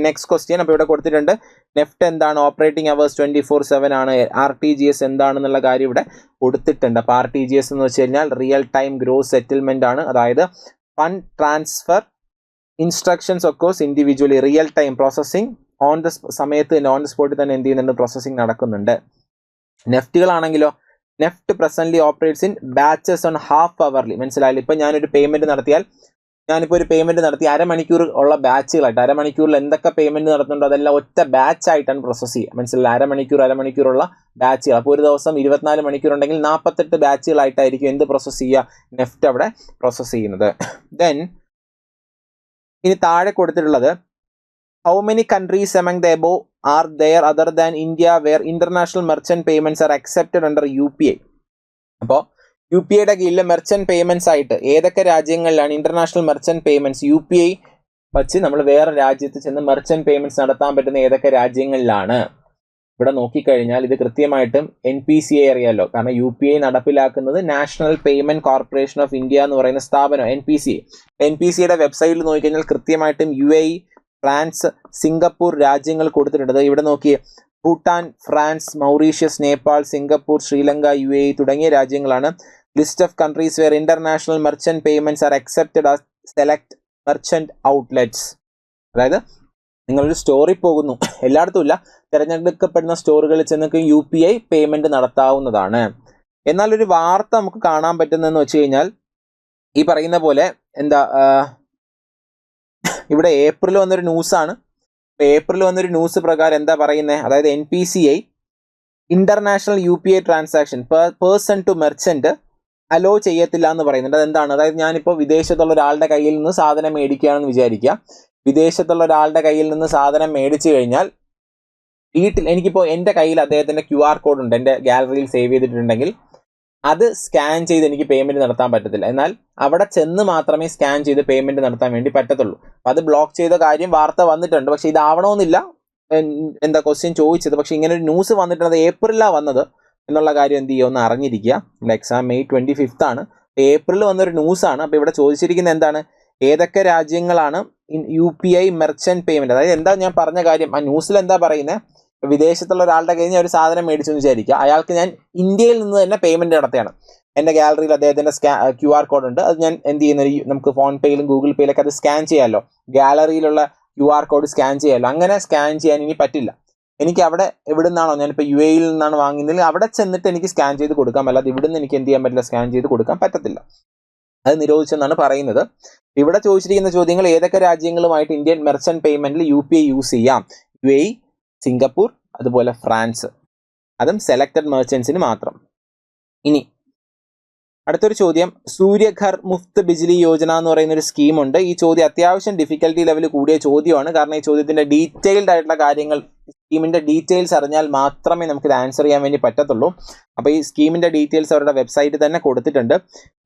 Next question. അപ്പോൾ ഇവിടെ കൊടുത്തിട്ടുണ്ട് നെഫ്റ്റ് എന്താണ്, ഓപ്പറേറ്റിംഗ് അവേഴ്സ് 24/7 ആണ്, RTGS എന്താണെന്നുള്ള കാര്യം ഇവിടെ കൊടുത്തിട്ടുണ്ട്. അപ്പോൾ RTGS എന്ന് വെച്ച് കഴിഞ്ഞാൽ റിയൽ ടൈം ഗ്രോസ് സെറ്റിൽമെന്റ് ആണ്. അതായത് fund transfer instructions occurs individually, real time processing on the സമയത്ത് തന്നെ, ഓൺ ദ സ്പോട്ടിൽ തന്നെ എന്ത് ചെയ്യുന്നുണ്ട്, പ്രോസസ്സിംഗ് നടക്കുന്നുണ്ട്. നെഫ്റ്റുകളാണെങ്കിലോ NEFT presently operates in batches on half hourly. മനസ്സിലായില്ല? ഇപ്പം ഞാനിപ്പോൾ ഒരു പേയ്മെന്റ് നടത്തി അരമണിക്കൂർ ഉള്ള ബാച്ചുകളായിട്ട്, അരമണിക്കൂറിൽ എന്തൊക്കെ പേയ്മെന്റ് നടത്തുന്നുണ്ടോ അതെല്ലാം ഒറ്റ ബാച്ചായിട്ടാണ് പ്രോസസ്സ് ചെയ്യുക. മനസ്സിലായി? അരമണിക്കൂറുള്ള ബാച്ചുകൾ. അപ്പോൾ ഒരു ദിവസം 24 മണിക്കൂർ ഉണ്ടെങ്കിൽ 48 ബാച്ചുകളായിട്ടായിരിക്കും എന്ത് പ്രോസസ്സ് ചെയ്യുക, നെഫ്റ്റ് അവിടെ പ്രോസസ്സ് ചെയ്യുന്നത്. ദെൻ ഇനി താഴെ കൊടുത്തിട്ടുള്ളത് how many countries among the above are there other than India where international merchant payments are accepted under UPI. അപ്പോൾ UPIയുടെ കീഴിൽ മെർച്ചന്റ് പേയ്മെന്റ്സ് ആയിട്ട് ഏതൊക്കെ രാജ്യങ്ങളിലാണ് ഇന്റർനാഷണൽ മെർച്ചന്റ് പേയ്മെന്റ്സ് UPI വച്ച് നമ്മൾ വേറെ രാജ്യത്ത് ചെന്ന് മെർച്ചന്റ് പേയ്മെന്റ്സ് നടത്താൻ പറ്റുന്ന ഏതൊക്കെ രാജ്യങ്ങളിലാണ്? ഇവിടെ നോക്കിക്കഴിഞ്ഞാൽ ഇത് കൃത്യമായിട്ടും NPCI അറിയാലോ. കാരണം UPI നടപ്പിലാക്കുന്നത് national payment corporation of India എന്ന് പറയുന്ന സ്ഥാപനം NPCIയുടെ വെബ്സൈറ്റിൽ നോക്കിക്കഴിഞ്ഞാൽ കൃത്യമായിട്ടും UAE, ഫ്രാൻസ്, സിംഗപ്പൂർ രാജ്യങ്ങൾ കൊടുത്തിട്ടുണ്ട്. ഇവിടെ നോക്കിയേ, Bhutan, France, Mauritius, Nepal, Singapore, Sri Lanka, UAE തുടങ്ങിയ രാജ്യങ്ങളാണ്. List of countries where international merchant payments are accepted as select merchant outlets. അതായത് നിങ്ങളൊരു സ്റ്റോറിൽ പോകുന്നു, എല്ലായിടത്തും ഇല്ല, തിരഞ്ഞെടുക്കപ്പെടുന്ന സ്റ്റോറുകളിൽ ചെന്നൊക്കെ UPI പേയ്മെന്റ് നടത്താവുന്നതാണ്. എന്നാൽ ഒരു വാർത്ത നമുക്ക് കാണാൻ പറ്റുന്നതെന്ന് വെച്ച് കഴിഞ്ഞാൽ ഈ പറയുന്ന പോലെ ഇവിടെ ഏപ്രിൽ വന്നൊരു ന്യൂസാണ്. ഏപ്രിൽ വന്നൊരു ന്യൂസ് പ്രകാരം എന്താ പറയുന്നത്, അതായത് NPCI international UPI transaction person to merchant allow ചെയ്യത്തില്ല എന്ന് പറയുന്നുണ്ട്. അതെന്താണ്? അതായത് ഞാനിപ്പോൾ വിദേശത്തുള്ള ഒരാളുടെ കയ്യിൽ നിന്ന് സാധനം മേടിക്കുകയാണെന്ന് വിചാരിക്കുക. വിദേശത്തുള്ള ഒരാളുടെ കയ്യിൽ നിന്ന് സാധനം മേടിച്ചു കഴിഞ്ഞാൽ എനിക്കിപ്പോൾ എൻ്റെ കയ്യിൽ അദ്ദേഹത്തിൻ്റെ QR കോഡ് ഉണ്ട്, എൻ്റെ ഗാലറിയിൽ സേവ് ചെയ്തിട്ടുണ്ടെങ്കിൽ അത് സ്കാൻ ചെയ്ത് എനിക്ക് പേയ്മെന്റ് നടത്താൻ പറ്റത്തില്ല. എന്നാൽ അവിടെ ചെന്ന് മാത്രമേ സ്കാൻ ചെയ്ത് പേയ്മെന്റ് നടത്താൻ വേണ്ടി പറ്റത്തുള്ളൂ. അപ്പം അത് ബ്ലോക്ക് ചെയ്ത കാര്യം വാർത്ത വന്നിട്ടുണ്ട്. പക്ഷെ ഇതാവണമെന്നില്ല ക്വസ്റ്റ്യൻ ചോദിച്ചത്. പക്ഷെ ഇങ്ങനെ ഒരു ന്യൂസ് വന്നിട്ടുണ്ട്, ഏപ്രിലാണ് വന്നത് എന്നുള്ള കാര്യം എന്ത് ചെയ്യുക, ഒന്ന് അറിഞ്ഞിരിക്കുക. നമ്മുടെ എക്സാം May 25 ആണ്. ഏപ്രിൽ വന്നൊരു ന്യൂസാണ്. അപ്പോൾ ഇവിടെ ചോദിച്ചിരിക്കുന്നത് എന്താണ്, ഏതൊക്കെ രാജ്യങ്ങളാണ് UPI മെർച്ചന്റ് പേയ്മെന്റ്, അതായത് എന്താ ഞാൻ പറഞ്ഞ കാര്യം, ആ ന്യൂസിൽ എന്താ പറയുന്നത്, വിദേശത്തുള്ള ഒരാളുടെ കയ്യിൽ ഞാൻ ഒരു സാധനം മേടിച്ചു എന്ന് വിചാരിക്കുക, അയാൾക്ക് ഞാൻ ഇന്ത്യയിൽ നിന്ന് തന്നെ പേയ്മെന്റ് നടത്തുകയാണ്. എൻ്റെ ഗാലറിയിൽ അദ്ദേഹത്തിൻ്റെ QR കോഡ് ഉണ്ട്. അത് ഞാൻ എന്ത് ചെയ്യുന്ന നമുക്ക് ഫോൺ പേയിലും ഗൂഗിൾ പേയിലൊക്കെ അത് സ്കാൻ ചെയ്യാമല്ലോ. ഗാലറിയിലുള്ള QR കോഡ് സ്കാൻ ചെയ്യാമല്ലോ. അങ്ങനെ സ്കാൻ ചെയ്യാൻ ഇനി പറ്റില്ല. എനിക്ക് അവിടെ എവിടെ നിന്നാണോ, ഞാനിപ്പോൾ UAE നിന്നാണ് വാങ്ങുന്നതെങ്കിൽ അവിടെ ചെന്നിട്ട് എനിക്ക് സ്കാൻ ചെയ്ത് കൊടുക്കാം. അല്ലാതെ ഇവിടെ നിന്ന് എനിക്ക് എന്ത് ചെയ്യാൻ പറ്റില്ല, സ്കാൻ ചെയ്ത് കൊടുക്കാൻ പറ്റത്തില്ല. അത് നിരോധിച്ചെന്നാണ് പറയുന്നത്. ഇവിടെ ചോദിച്ചിരിക്കുന്ന ചോദ്യങ്ങൾ ഏതൊക്കെ രാജ്യങ്ങളുമായിട്ട് ഇന്ത്യൻ മെർച്ചന്റ് പേയ്മെന്റിൽ UPI യൂസ് ചെയ്യാം? UAE, സിംഗപ്പൂർ, അതുപോലെ ഫ്രാൻസ്. അതും സെലക്ടഡ് മെർച്ചൻസിന് മാത്രം. ഇനി അടുത്തൊരു ചോദ്യം, സൂര്യഘർ മുഫ്ത് ബിജ്ലി യോജന എന്ന് പറയുന്ന ഒരു സ്കീമുണ്ട്. ഈ ചോദ്യം അത്യാവശ്യം ഡിഫിക്കൽട്ടി ലെവൽ കൂടിയ ചോദ്യമാണ്. കാരണം ഈ ചോദ്യത്തിന്റെ ഡീറ്റെയിൽഡ് ആയിട്ടുള്ള കാര്യങ്ങൾ, സ്കീമിന്റെ ഡീറ്റെയിൽസ് അറിഞ്ഞാൽ മാത്രമേ നമുക്കിത് ആൻസർ ചെയ്യാൻ വേണ്ടി പറ്റത്തുള്ളൂ. അപ്പോൾ ഈ സ്കീമിന്റെ ഡീറ്റെയിൽസ് അവരുടെ വെബ്സൈറ്റിൽ തന്നെ കൊടുത്തിട്ടുണ്ട്.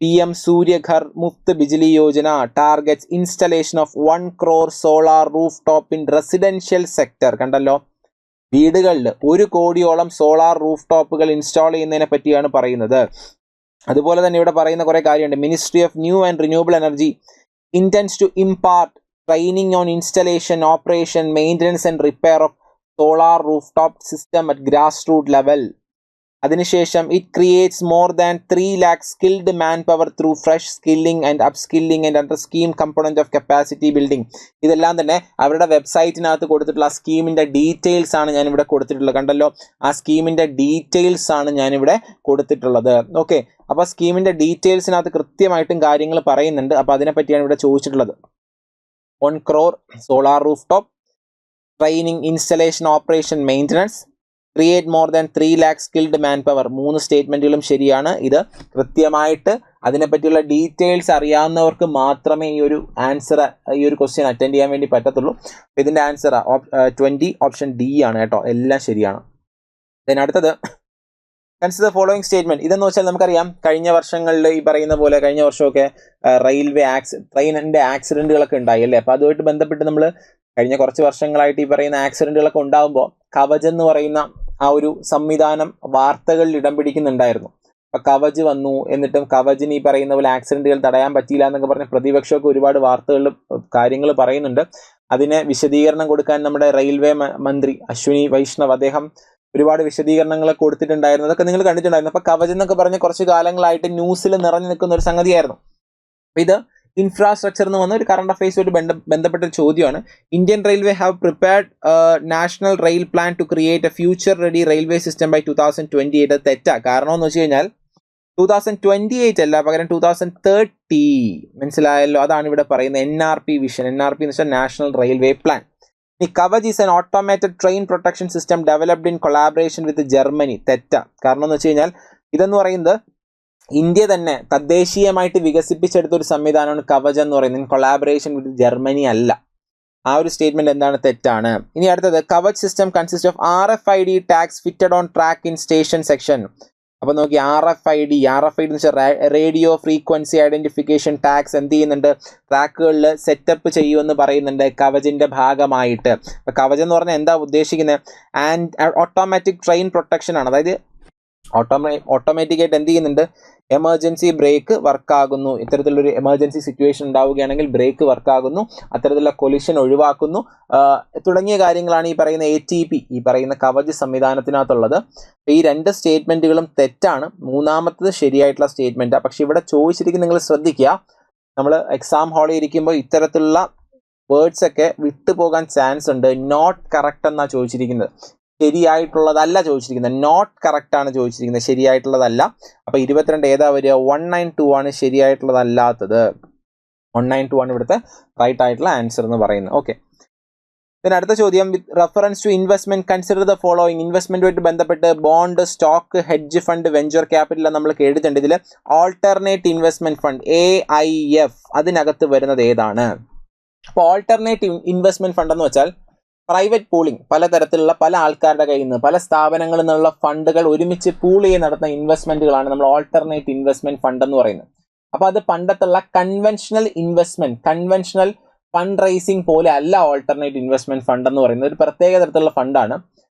PM Surya Ghar Muft Bijli Yojana targets installation of 1 crore solar roof top in residential sector. കണ്ടല്ലോ, വീടുകളിൽ 1 കോടിയോളം സോളാർ റൂഫ് ടോപ്പുകൾ ഇൻസ്റ്റാൾ ചെയ്യുന്നതിനെ പറ്റിയാണ് പറയുന്നത്. അതുപോലെ തന്നെ ഇവിടെ പറയുന്ന കുറേ കാര്യമുണ്ട്. Ministry of new and renewable energy intends to impart training on installation, operation, maintenance and repair of solar rooftop system at grassroots level. അതിനുശേഷം it creates more than 3 lakh skilled manpower through fresh skilling and upskilling and under scheme component of capacity building. ഇതെല്ലാം തന്നെ അവരുടെ വെബ്സൈറ്റിനകത്ത് കൊടുത്തിട്ടുള്ള ആ സ്കീമിൻ്റെ details ആണ് ഞാനിവിടെ കൊടുത്തിട്ടുള്ളത്. കണ്ടല്ലോ, ആ സ്കീമിൻ്റെ ഡീറ്റെയിൽസ് ആണ് ഞാനിവിടെ കൊടുത്തിട്ടുള്ളത്. ഓക്കെ, അപ്പോൾ സ്കീമിൻ്റെ ഡീറ്റെയിൽസിനകത്ത് കൃത്യമായിട്ടും കാര്യങ്ങൾ പറയുന്നുണ്ട്. അപ്പോൾ അതിനെപ്പറ്റിയാണ് ഇവിടെ ചോദിച്ചിട്ടുള്ളത്. 1 crore solar roof top, training, installation, operation, maintenance, create more than 3 lakh skilled man power. 3 സ്റ്റേറ്റ്മെൻറ്റുകളും ശരിയാണ്. ഇത് കൃത്യമായിട്ട് അതിനെപ്പറ്റിയുള്ള ഡീറ്റെയിൽസ് അറിയാവുന്നവർക്ക് മാത്രമേ ഈ ഒരു ആൻസർ, ഈ ഒരു ക്വസ്റ്റ്യൻ അറ്റൻഡ് ചെയ്യാൻ വേണ്ടി പറ്റത്തുള്ളൂ. ഇതിൻ്റെ ആൻസർ 20 ഓപ്ഷൻ D ആണ് കേട്ടോ. എല്ലാം ശരിയാണ്. ദെൻ അടുത്തത്, കൺസിഡർ ഫോളോയിങ് സ്റ്റേറ്റ്മെന്റ്. ഇതെന്ന് വെച്ചാൽ നമുക്കറിയാം, കഴിഞ്ഞ വർഷങ്ങളിൽ ഈ പറയുന്ന പോലെ കഴിഞ്ഞ വർഷമൊക്കെ ട്രെയിനിൻ്റെ ആക്സിഡൻറ്റുകളൊക്കെ ഉണ്ടായി അല്ലേ. അപ്പോൾ അതുമായിട്ട് ബന്ധപ്പെട്ട് നമ്മൾ കഴിഞ്ഞ കുറച്ച് വർഷങ്ങളായിട്ട് ഈ പറയുന്ന ആക്സിഡൻറ്റുകളൊക്കെ ഉണ്ടാകുമ്പോൾ കവച് എന്ന് പറയുന്ന ആ ഒരു സംവിധാനം വാർത്തകളിൽ ഇടം പിടിക്കുന്നുണ്ടായിരുന്നു. അപ്പോൾ കവച് വന്നു, എന്നിട്ടും കവചിന് ഈ പറയുന്ന പോലെ ആക്സിഡൻറ്റുകൾ തടയാൻ പറ്റിയില്ല എന്നൊക്കെ പറഞ്ഞ് പ്രതിപക്ഷമൊക്കെ ഒരുപാട് വാർത്തകളിൽ കാര്യങ്ങൾ പറയുന്നുണ്ട്. അതിന് വിശദീകരണം കൊടുക്കാൻ നമ്മുടെ റെയിൽവേ മന്ത്രി അശ്വിനി വൈഷ്ണവ് അദ്ദേഹം ഒരുപാട് വിശദീകരണങ്ങൾ കൊടുത്തിട്ടുണ്ടായിരുന്നു. അതൊക്കെ നിങ്ങൾ കണ്ടിട്ടുണ്ടായിരുന്നു. അപ്പോൾ കവച് എന്നൊക്കെ പറഞ്ഞ് കുറച്ച് കാലങ്ങളായിട്ട് ന്യൂസിൽ നിറഞ്ഞു നിൽക്കുന്ന ഒരു സംഗതിയായിരുന്നു. അപ്പോൾ ഇത് ഇൻഫ്രാസ്ട്രക്ചർ എന്ന് വന്ന ഒരു കറണ്ട് അഫയേഴ്സുമായിട്ട് ബന്ധപ്പെട്ട ഒരു ചോദ്യമാണ്. Indian railway have prepared national rail plan to create a future ready railway system by 2028. തെറ്റാ. കാരണം എന്ന് വെച്ച് കഴിഞ്ഞാൽ 2028 അല്ല, പകരം 2030. മനസ്സിലായല്ലോ, അതാണ് ഇവിടെ പറയുന്നത്. NRP vision. NRP എന്ന് വെച്ചാൽ നാഷണൽ റെയിൽവേ പ്ലാൻ. ഈ Kavach is an automated train protection system developed in collaboration with Germany. തെറ്റാ. കാരണം എന്ന് വെച്ച് കഴിഞ്ഞാൽ ഇതെന്ന് പറയുന്നത് ഇന്ത്യ തന്നെ തദ്ദേശീയമായിട്ട് വികസിപ്പിച്ചെടുത്തൊരു സംവിധാനമാണ് കവച് എന്ന് പറയുന്നത്. കൊളാബറേഷൻ വിത്ത് ജർമ്മനി അല്ല. ആ ഒരു സ്റ്റേറ്റ്മെന്റ് എന്താണ്? തെറ്റാണ്. ഇനി അടുത്തത്, Kavach system consist of RFID tags fitted on track in station section. അപ്പോൾ നോക്കി, RFID എന്ന് വെച്ചാൽ റേഡിയോ ഫ്രീക്വൻസി ഐഡന്റിഫിക്കേഷൻ ടാഗ്സ് എന്ത് ചെയ്യുന്നുണ്ട്? ട്രാക്കുകളിൽ സെറ്റപ്പ് ചെയ്യുമെന്ന് പറയുന്നുണ്ട് കവചിൻ്റെ ഭാഗമായിട്ട്. അപ്പോൾ കവച് എന്ന് പറഞ്ഞാൽ എന്താ ഉദ്ദേശിക്കുന്നത്? ഓട്ടോമാറ്റിക് ട്രെയിൻ പ്രൊട്ടക്ഷൻ ആണ്. അതായത് ഓട്ടോമാറ്റിക്കായിട്ട് എന്ത് ചെയ്യുന്നുണ്ട്? എമർജൻസി ബ്രേക്ക് വർക്കാകുന്നു. ഇത്തരത്തിലൊരു എമർജൻസി സിറ്റുവേഷൻ ഉണ്ടാവുകയാണെങ്കിൽ ബ്രേക്ക് വർക്കാകുന്നു, അത്തരത്തിലുള്ള കൊലിഷൻ ഒഴിവാക്കുന്നു, തുടങ്ങിയ കാര്യങ്ങളാണ് ഈ പറയുന്ന ATP, ഈ പറയുന്ന കവച് സംവിധാനത്തിനകത്തുള്ളത്. ഈ 2 സ്റ്റേറ്റ്മെൻറ്റുകളും തെറ്റാണ്. മൂന്നാമത്തത് ശരിയായിട്ടുള്ള സ്റ്റേറ്റ്മെൻറ്റാണ്. പക്ഷെ ഇവിടെ ചോദിച്ചിരിക്കുന്നത് നിങ്ങൾ ശ്രദ്ധിക്കുക, നമ്മൾ എക്സാം ഹാളിൽ ഇരിക്കുമ്പോൾ ഇത്തരത്തിലുള്ള വേർഡ്സ് ഒക്കെ വിട്ടുപോകാൻ ചാൻസ് ഉണ്ട്. നോട്ട് കറക്റ്റ് എന്നാണ് ചോദിച്ചിരിക്കുന്നത്, ശരിയായിട്ടുള്ളതല്ല ചോദിച്ചിരിക്കുന്നത്. നോട്ട് കറക്റ്റ് ആണ് ചോദിച്ചിരിക്കുന്നത്, ശരിയായിട്ടുള്ളതല്ല. അപ്പോൾ 22 ഏതാ വരിക? 192 ആണ് ശരിയായിട്ടുള്ളതല്ലാത്തത്. 192 ആണ് ഇവിടുത്തെ റൈറ്റ് ആയിട്ടുള്ള ആൻസർ എന്ന് പറയുന്നത്. ഓക്കെ, പിന്നെ അടുത്ത ചോദ്യം, with reference to investment consider the following. ഇൻവെസ്റ്റ്മെന്റുമായിട്ട് ബന്ധപ്പെട്ട് bond, stock, hedge fund, venture capital നമ്മൾ കേട്ടിട്ടുണ്ട്. ഇതിൽ ആൾട്ടർനേറ്റ് ഇൻവെസ്റ്റ്മെന്റ് ഫണ്ട് AIF അതിനകത്ത് വരുന്നത് ഏതാണ്? അപ്പോൾ ആൾട്ടർനേറ്റ് ഇൻവെസ്റ്റ്മെന്റ് ഫണ്ട് എന്ന് വെച്ചാൽ പ്രൈവറ്റ് പൂളിംഗ്, പലതരത്തിലുള്ള പല ആൾക്കാരുടെ കയ്യിൽ നിന്ന്, പല സ്ഥാപനങ്ങളിൽ നിന്നുള്ള ഫണ്ടുകൾ ഒരുമിച്ച് പൂൾ ചെയ്ത് നടത്തുന്ന ഇൻവെസ്റ്റ്മെന്റുകളാണ് നമ്മൾ ആൾട്ടർനേറ്റ് ഇൻവെസ്റ്റ്മെന്റ് ഫണ്ട് എന്ന് പറയുന്നത്. അപ്പോൾ അത് പണ്ടത്തുള്ള conventional investment, conventional fund raising പോലെ അല്ല ആൾട്ടർനേറ്റ് ഇൻവെസ്റ്റ്മെന്റ് ഫണ്ട് എന്ന് പറയുന്നത്. ഒരു പ്രത്യേക തരത്തിലുള്ള ഫണ്ടാണ്.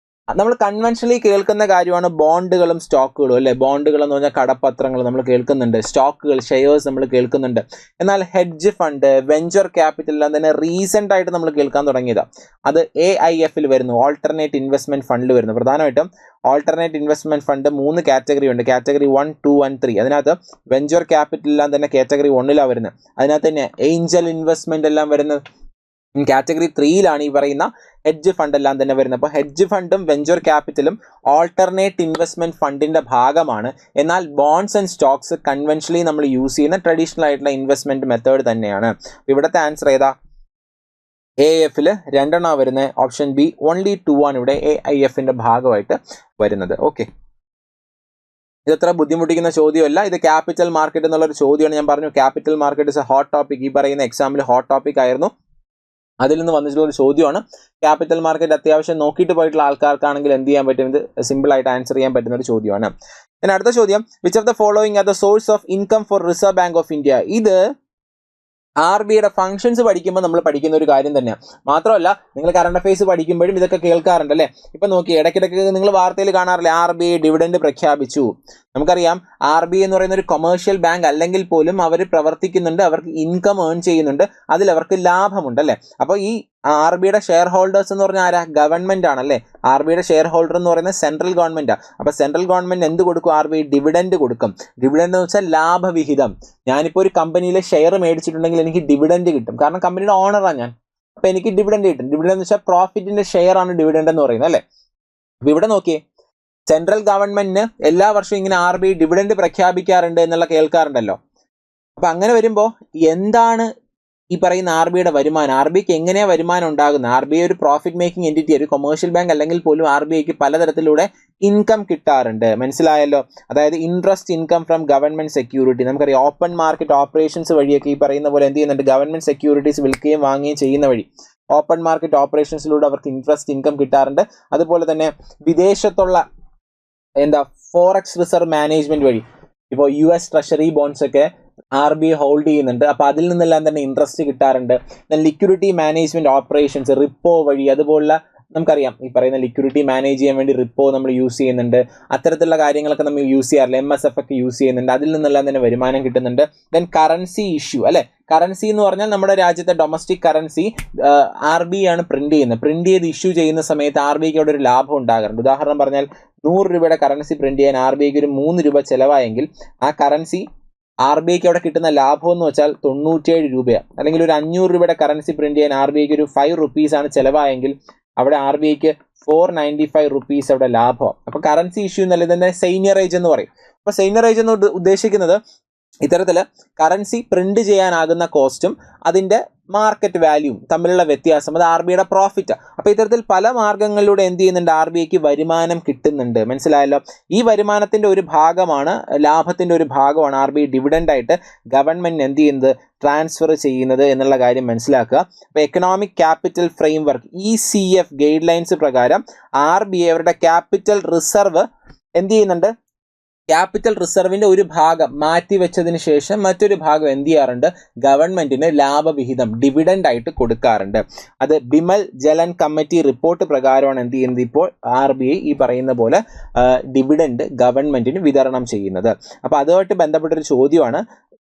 നമ്മൾ കൺവെൻഷനലി കേൾക്കുന്ന കാര്യമാണ് ബോണ്ടുകളും സ്റ്റോക്കുകളും അല്ലേ. ബോണ്ടുകൾ എന്ന് പറഞ്ഞാൽ കടപ്പത്രങ്ങൾ നമ്മൾ കേൾക്കുന്നുണ്ട്, സ്റ്റോക്കുകൾ ഷെയർസ് നമ്മൾ കേൾക്കുന്നുണ്ട്. എന്നാൽ ഹെഡ്ജ് ഫണ്ട്, വെഞ്ചർ ക്യാപിറ്റൽ എല്ലാം തന്നെ റീസെൻ്റ് ആയിട്ട് നമ്മൾ കേൾക്കാൻ തുടങ്ങിയതാണ്. അത് AIF വരുന്നു, ഓൾട്ടർനേറ്റ് ഇൻവെസ്റ്റ്മെന്റ് ഫണ്ടിൽ വരുന്നു. പ്രധാനമായിട്ടും ഓൾട്ടർനേറ്റ് ഇൻവെസ്റ്റ്മെന്റ് ഫണ്ട് 3 കാറ്റഗറി ഉണ്ട്, കാറ്റഗറി 1, 2 and 3. അതിനകത്ത് വെഞ്ചർ ക്യാപിറ്റൽ എല്ലാം തന്നെ കാറ്റഗറി 1 വരുന്നത്. അതിനകത്ത് തന്നെ ഏഞ്ചൽ ഇൻവെസ്റ്റ്മെന്റ് എല്ലാം വരുന്നത് കാറ്റഗറി 3 ഈ പറയുന്ന ഹെഡ്ജ് ഫണ്ട് എല്ലാം തന്നെ വരുന്നത്. അപ്പോൾ ഹെഡ്ജ് ഫണ്ടും വെഞ്ചർ ക്യാപിറ്റലും ഓൾട്ടർനേറ്റ് ഇൻവെസ്റ്റ്മെന്റ് ഫണ്ടിന്റെ ഭാഗമാണ്. എന്നാൽ ബോണ്ട്സ് ആൻഡ് സ്റ്റോക്സ് കൺവെൻഷനലി നമ്മൾ യൂസ് ചെയ്യുന്ന ട്രഡീഷണൽ ആയിട്ടുള്ള ഇൻവെസ്റ്റ്മെന്റ് മെത്തേഡ് തന്നെയാണ്. ഇവിടുത്തെ ആൻസർ ഏതാ? AIF 2 വരുന്നത്. ഓപ്ഷൻ ബി ഓൺലി 2 ഇവിടെ AIF ഭാഗമായിട്ട് വരുന്നത്. ഓക്കെ, ഇതത്ര ബുദ്ധിമുട്ടിക്കുന്ന ചോദ്യമല്ല. ഇത് ക്യാപിറ്റൽ മാർക്കറ്റ് എന്നുള്ളൊരു ചോദ്യമാണ്. ഞാൻ പറഞ്ഞു capital market is A hot topic. ഈ പറയുന്ന എക്സാമിൽ ഹോട്ട് ടോപ്പിക് ആയിരുന്നു. അതിൽ നിന്ന് വന്നിട്ടുള്ള ഒരു ചോദ്യമാണ്. ക്യാപിറ്റൽ മാർക്കറ്റ് അത്യാവശ്യം നോക്കിയിട്ട് പോയിട്ടുള്ള ആൾക്കാർക്കാണെങ്കിൽ എന്ത് ചെയ്യാൻ പറ്റും, ഇത് സിമ്പിൾ ആയിട്ട് ആൻസർ ചെയ്യാൻ പറ്റുന്ന ഒരു ചോദ്യമാണ്. പിന്നെ അടുത്ത ചോദ്യം, which of the following are the source of income four reserve bank of India? ഇത് RBIയുടെ ഫംഗ്ഷൻസ് പഠിക്കുമ്പോൾ നമ്മൾ പഠിക്കുന്ന ഒരു കാര്യം തന്നെയാണ്. മാത്രമല്ല നിങ്ങൾ കറണ്ട് അഫയേഴ്സ് പഠിക്കുമ്പോഴും ഇതൊക്കെ കേൾക്കാറുണ്ട് അല്ലേ. ഇപ്പൊ നോക്കി, ഇടയ്ക്കിടയ്ക്ക് നിങ്ങൾ വാർത്തയിൽ കാണാറില്ലേ, RBI ഡിവിഡൻഡ് പ്രഖ്യാപിച്ചു. നമുക്കറിയാം RBI എന്ന് പറയുന്ന ഒരു കൊമേഴ്ഷ്യൽ ബാങ്ക് അല്ലെങ്കിൽ പോലും അവർ പ്രവർത്തിക്കുന്നുണ്ട്, അവർക്ക് ഇൻകം ഏൺ ചെയ്യുന്നുണ്ട്, അതിൽ അവർക്ക് ലാഭമുണ്ട് അല്ലേ. അപ്പോൾ ഈ RBIയുടെ ഷെയർ ഹോൾഡേഴ്സ് എന്ന് പറഞ്ഞാൽ ആരാ? ഗവൺമെന്റ് ആണല്ലേ. RBIയുടെ ഷെയർ ഹോൾഡർ എന്ന് പറയുന്നത് സെൻട്രൽ ഗവൺമെന്റാണ്. അപ്പോൾ സെൻട്രൽ ഗവൺമെന്റ് എന്ത് കൊടുക്കും? RBI ഡിവിഡൻഡ് കൊടുക്കും. ഡിവിഡൻഡ് എന്ന് വെച്ചാൽ ലാഭവിഹിതം. ഞാനിപ്പോൾ ഒരു കമ്പനിയിലെ ഷെയർ മേടിച്ചിട്ടുണ്ടെങ്കിൽ എനിക്ക് ഡിവിഡൻഡ് കിട്ടും, കാരണം കമ്പനിയുടെ ഓണറാണ് ഞാൻ. അപ്പോൾ എനിക്ക് ഡിവിഡൻഡ് കിട്ടും. ഡിവിഡൻഡ് എന്ന് വെച്ചാൽ പ്രോഫിറ്റിന്റെ ഷെയർ ആണ് ഡിവിഡൻഡ് എന്ന് പറയുന്നത് അല്ലേ. അപ്പോൾ ഇവിടെ നോക്കിയേ, സെൻട്രൽ ഗവൺമെന്റിന് എല്ലാ വർഷവും ഇങ്ങനെ RBI ഡിവിഡൻഡ് പ്രഖ്യാപിക്കാറുണ്ട് എന്നുള്ള കേൾക്കാറുണ്ടല്ലോ. അപ്പൊ അങ്ങനെ വരുമ്പോൾ എന്താണ് ഈ പറയുന്ന RBIയുടെ വരുമാനം? RBIക്ക് എങ്ങനെയാണ് വരുമാനം ഉണ്ടാകുന്നത്? RBI ഒരു പ്രോഫിറ്റ് മേക്കിംഗ് എൻറ്റിറ്റി, ഒരു കൊമേഴ്ഷ്യൽ ബാങ്ക് അല്ലെങ്കിൽ പോലും RBIക്ക് പലതരത്തിലൂടെ ഇൻകം കിട്ടാറുണ്ട്. മനസ്സിലായല്ലോ. അതായത് interest income from government security. നമുക്കറിയാം ഓപ്പൺ മാർക്കറ്റ് ഓപ്പറേഷൻസ് വഴിയൊക്കെ ഈ പറയുന്ന പോലെ എന്ത് ചെയ്യുന്നുണ്ട്, ഗവൺമെന്റ് സെക്യൂരിറ്റീസ് വിൽക്കുകയും വാങ്ങുകയും ചെയ്യുന്ന വഴി ഓപ്പൺ മാർക്കറ്റ് ഓപ്പറേഷൻസിലൂടെ അവർക്ക് ഇൻട്രസ്റ്റ് ഇൻകം കിട്ടാറുണ്ട്. അതുപോലെ തന്നെ വിദേശത്തുള്ള ഫോറക്സ് റിസർവ് മാനേജ്മെന്റ് വഴി ഇപ്പോൾ US ട്രഷറി ബോണ്ട്സ് ഒക്കെ RBI ഹോൾഡ് ചെയ്യുന്നുണ്ട്. അപ്പോൾ അതിൽ നിന്നെല്ലാം തന്നെ ഇൻട്രസ്റ്റ് കിട്ടാറുണ്ട്. ലിക്വിഡിറ്റി മാനേജ്മെന്റ് ഓപ്പറേഷൻസ് റിപ്പോ വഴി, അതുപോലുള്ള നമുക്കറിയാം ഈ പറയുന്ന ലിക്വിഡിറ്റി മാനേജ് ചെയ്യാൻ വേണ്ടി റിപ്പോ നമ്മൾ യൂസ് ചെയ്യുന്നുണ്ട്. അത്തരത്തിലുള്ള കാര്യങ്ങളൊക്കെ നമ്മൾ യൂസ് ചെയ്യാറില്ല. MSF ഒക്കെ യൂസ് ചെയ്യുന്നുണ്ട്. അതിൽ നിന്നെല്ലാം തന്നെ വരുമാനം കിട്ടുന്നുണ്ട്. ദെൻ കറൻസി ഇഷ്യൂ അല്ലെ. കറൻസി എന്ന് പറഞ്ഞാൽ നമ്മുടെ രാജ്യത്തെ ഡൊമസ്റ്റിക് കറൻസി RBI ആണ് പ്രിന്റ് ചെയ്യുന്നത്. പ്രിന്റ് ചെയ്ത് ഇഷ്യൂ ചെയ്യുന്ന സമയത്ത് RBIക്ക് അവിടെ ഒരു ലാഭം ഉണ്ടാകാറുണ്ട്. ഉദാഹരണം പറഞ്ഞാൽ 100 രൂപയുടെ കറൻസി പ്രിന്റ് ചെയ്യാൻ RBIക്ക് ഒരു 3 രൂപ ചിലവായെങ്കിൽ ആ കറൻസി RBIക്ക് അവിടെ കിട്ടുന്ന ലാഭം എന്ന് വെച്ചാൽ 97 രൂപയാണ്. അല്ലെങ്കിൽ ഒരു 500 രൂപയുടെ കറൻസി പ്രിന്റ് ചെയ്യാൻ RBIക്ക് ഒരു 5 rupees ആണ് ചിലവായെങ്കിൽ അവിടെ RBIക്ക് 495 rupees അവിടെ ലാഭം. അപ്പോൾ കറൻസി ഇഷ്യൂ എന്നല്ല, ഇതിന്റെ സെയിനിയറേജ് എന്ന് പറയും. അപ്പോൾ സെയിനിയറേജ് എന്ന് ഉദ്ദേശിക്കുന്നത് ഇത്തരത്തിൽ കറൻസി പ്രിന്റ് ചെയ്യാനാകുന്ന കോസ്റ്റും അതിന്റെ മാർക്കറ്റ് വാല്യൂവും തമ്മിലുള്ള വ്യത്യാസം, അത് RBIയുടെ പ്രോഫിറ്റ്. അപ്പോൾ ഇത്തരത്തിൽ പല മാർഗങ്ങളിലൂടെ എന്ത് ചെയ്യുന്നുണ്ട്, RBIക്ക് വരുമാനം കിട്ടുന്നുണ്ട്. മനസ്സിലായല്ലോ. ഈ വരുമാനത്തിന്റെ ഒരു ഭാഗമാണ്, ലാഭത്തിന്റെ ഒരു ഭാഗമാണ് RBI ഡിവിഡൻഡ് ആയിട്ട് ഗവൺമെന്റിന് എന്ത് ചെയ്യുന്നത്, ട്രാൻസ്ഫർ ചെയ്യുന്നത് എന്നുള്ള കാര്യം മനസ്സിലാക്കുക. അപ്പോൾ economic capital framework ECF guide lines പ്രകാരം RBI അവരുടെ ക്യാപിറ്റൽ റിസർവ് എന്ത് ചെയ്യുന്നുണ്ട്, ക്യാപിറ്റൽ റിസർവിന്റെ ഒരു ഭാഗം മാറ്റി വെച്ചതിന് ശേഷം മറ്റൊരു ഭാഗം എന്ത് ചെയ്യാറുണ്ട്, ഗവൺമെന്റിന് ലാഭവിഹിതം ഡിവിഡൻഡ് ആയിട്ട് കൊടുക്കാറുണ്ട്. അത് ബിമൽ ജലൻ കമ്മിറ്റി റിപ്പോർട്ട് പ്രകാരമാണ് എന്ത് ചെയ്യുന്നത്, ഇപ്പോൾ RBI ഈ പറയുന്ന പോലെ ഡിവിഡൻഡ് ഗവൺമെന്റിന് വിതരണം ചെയ്യുന്നത്. അപ്പോൾ അതുമായിട്ട് ബന്ധപ്പെട്ടൊരു ചോദ്യമാണ്,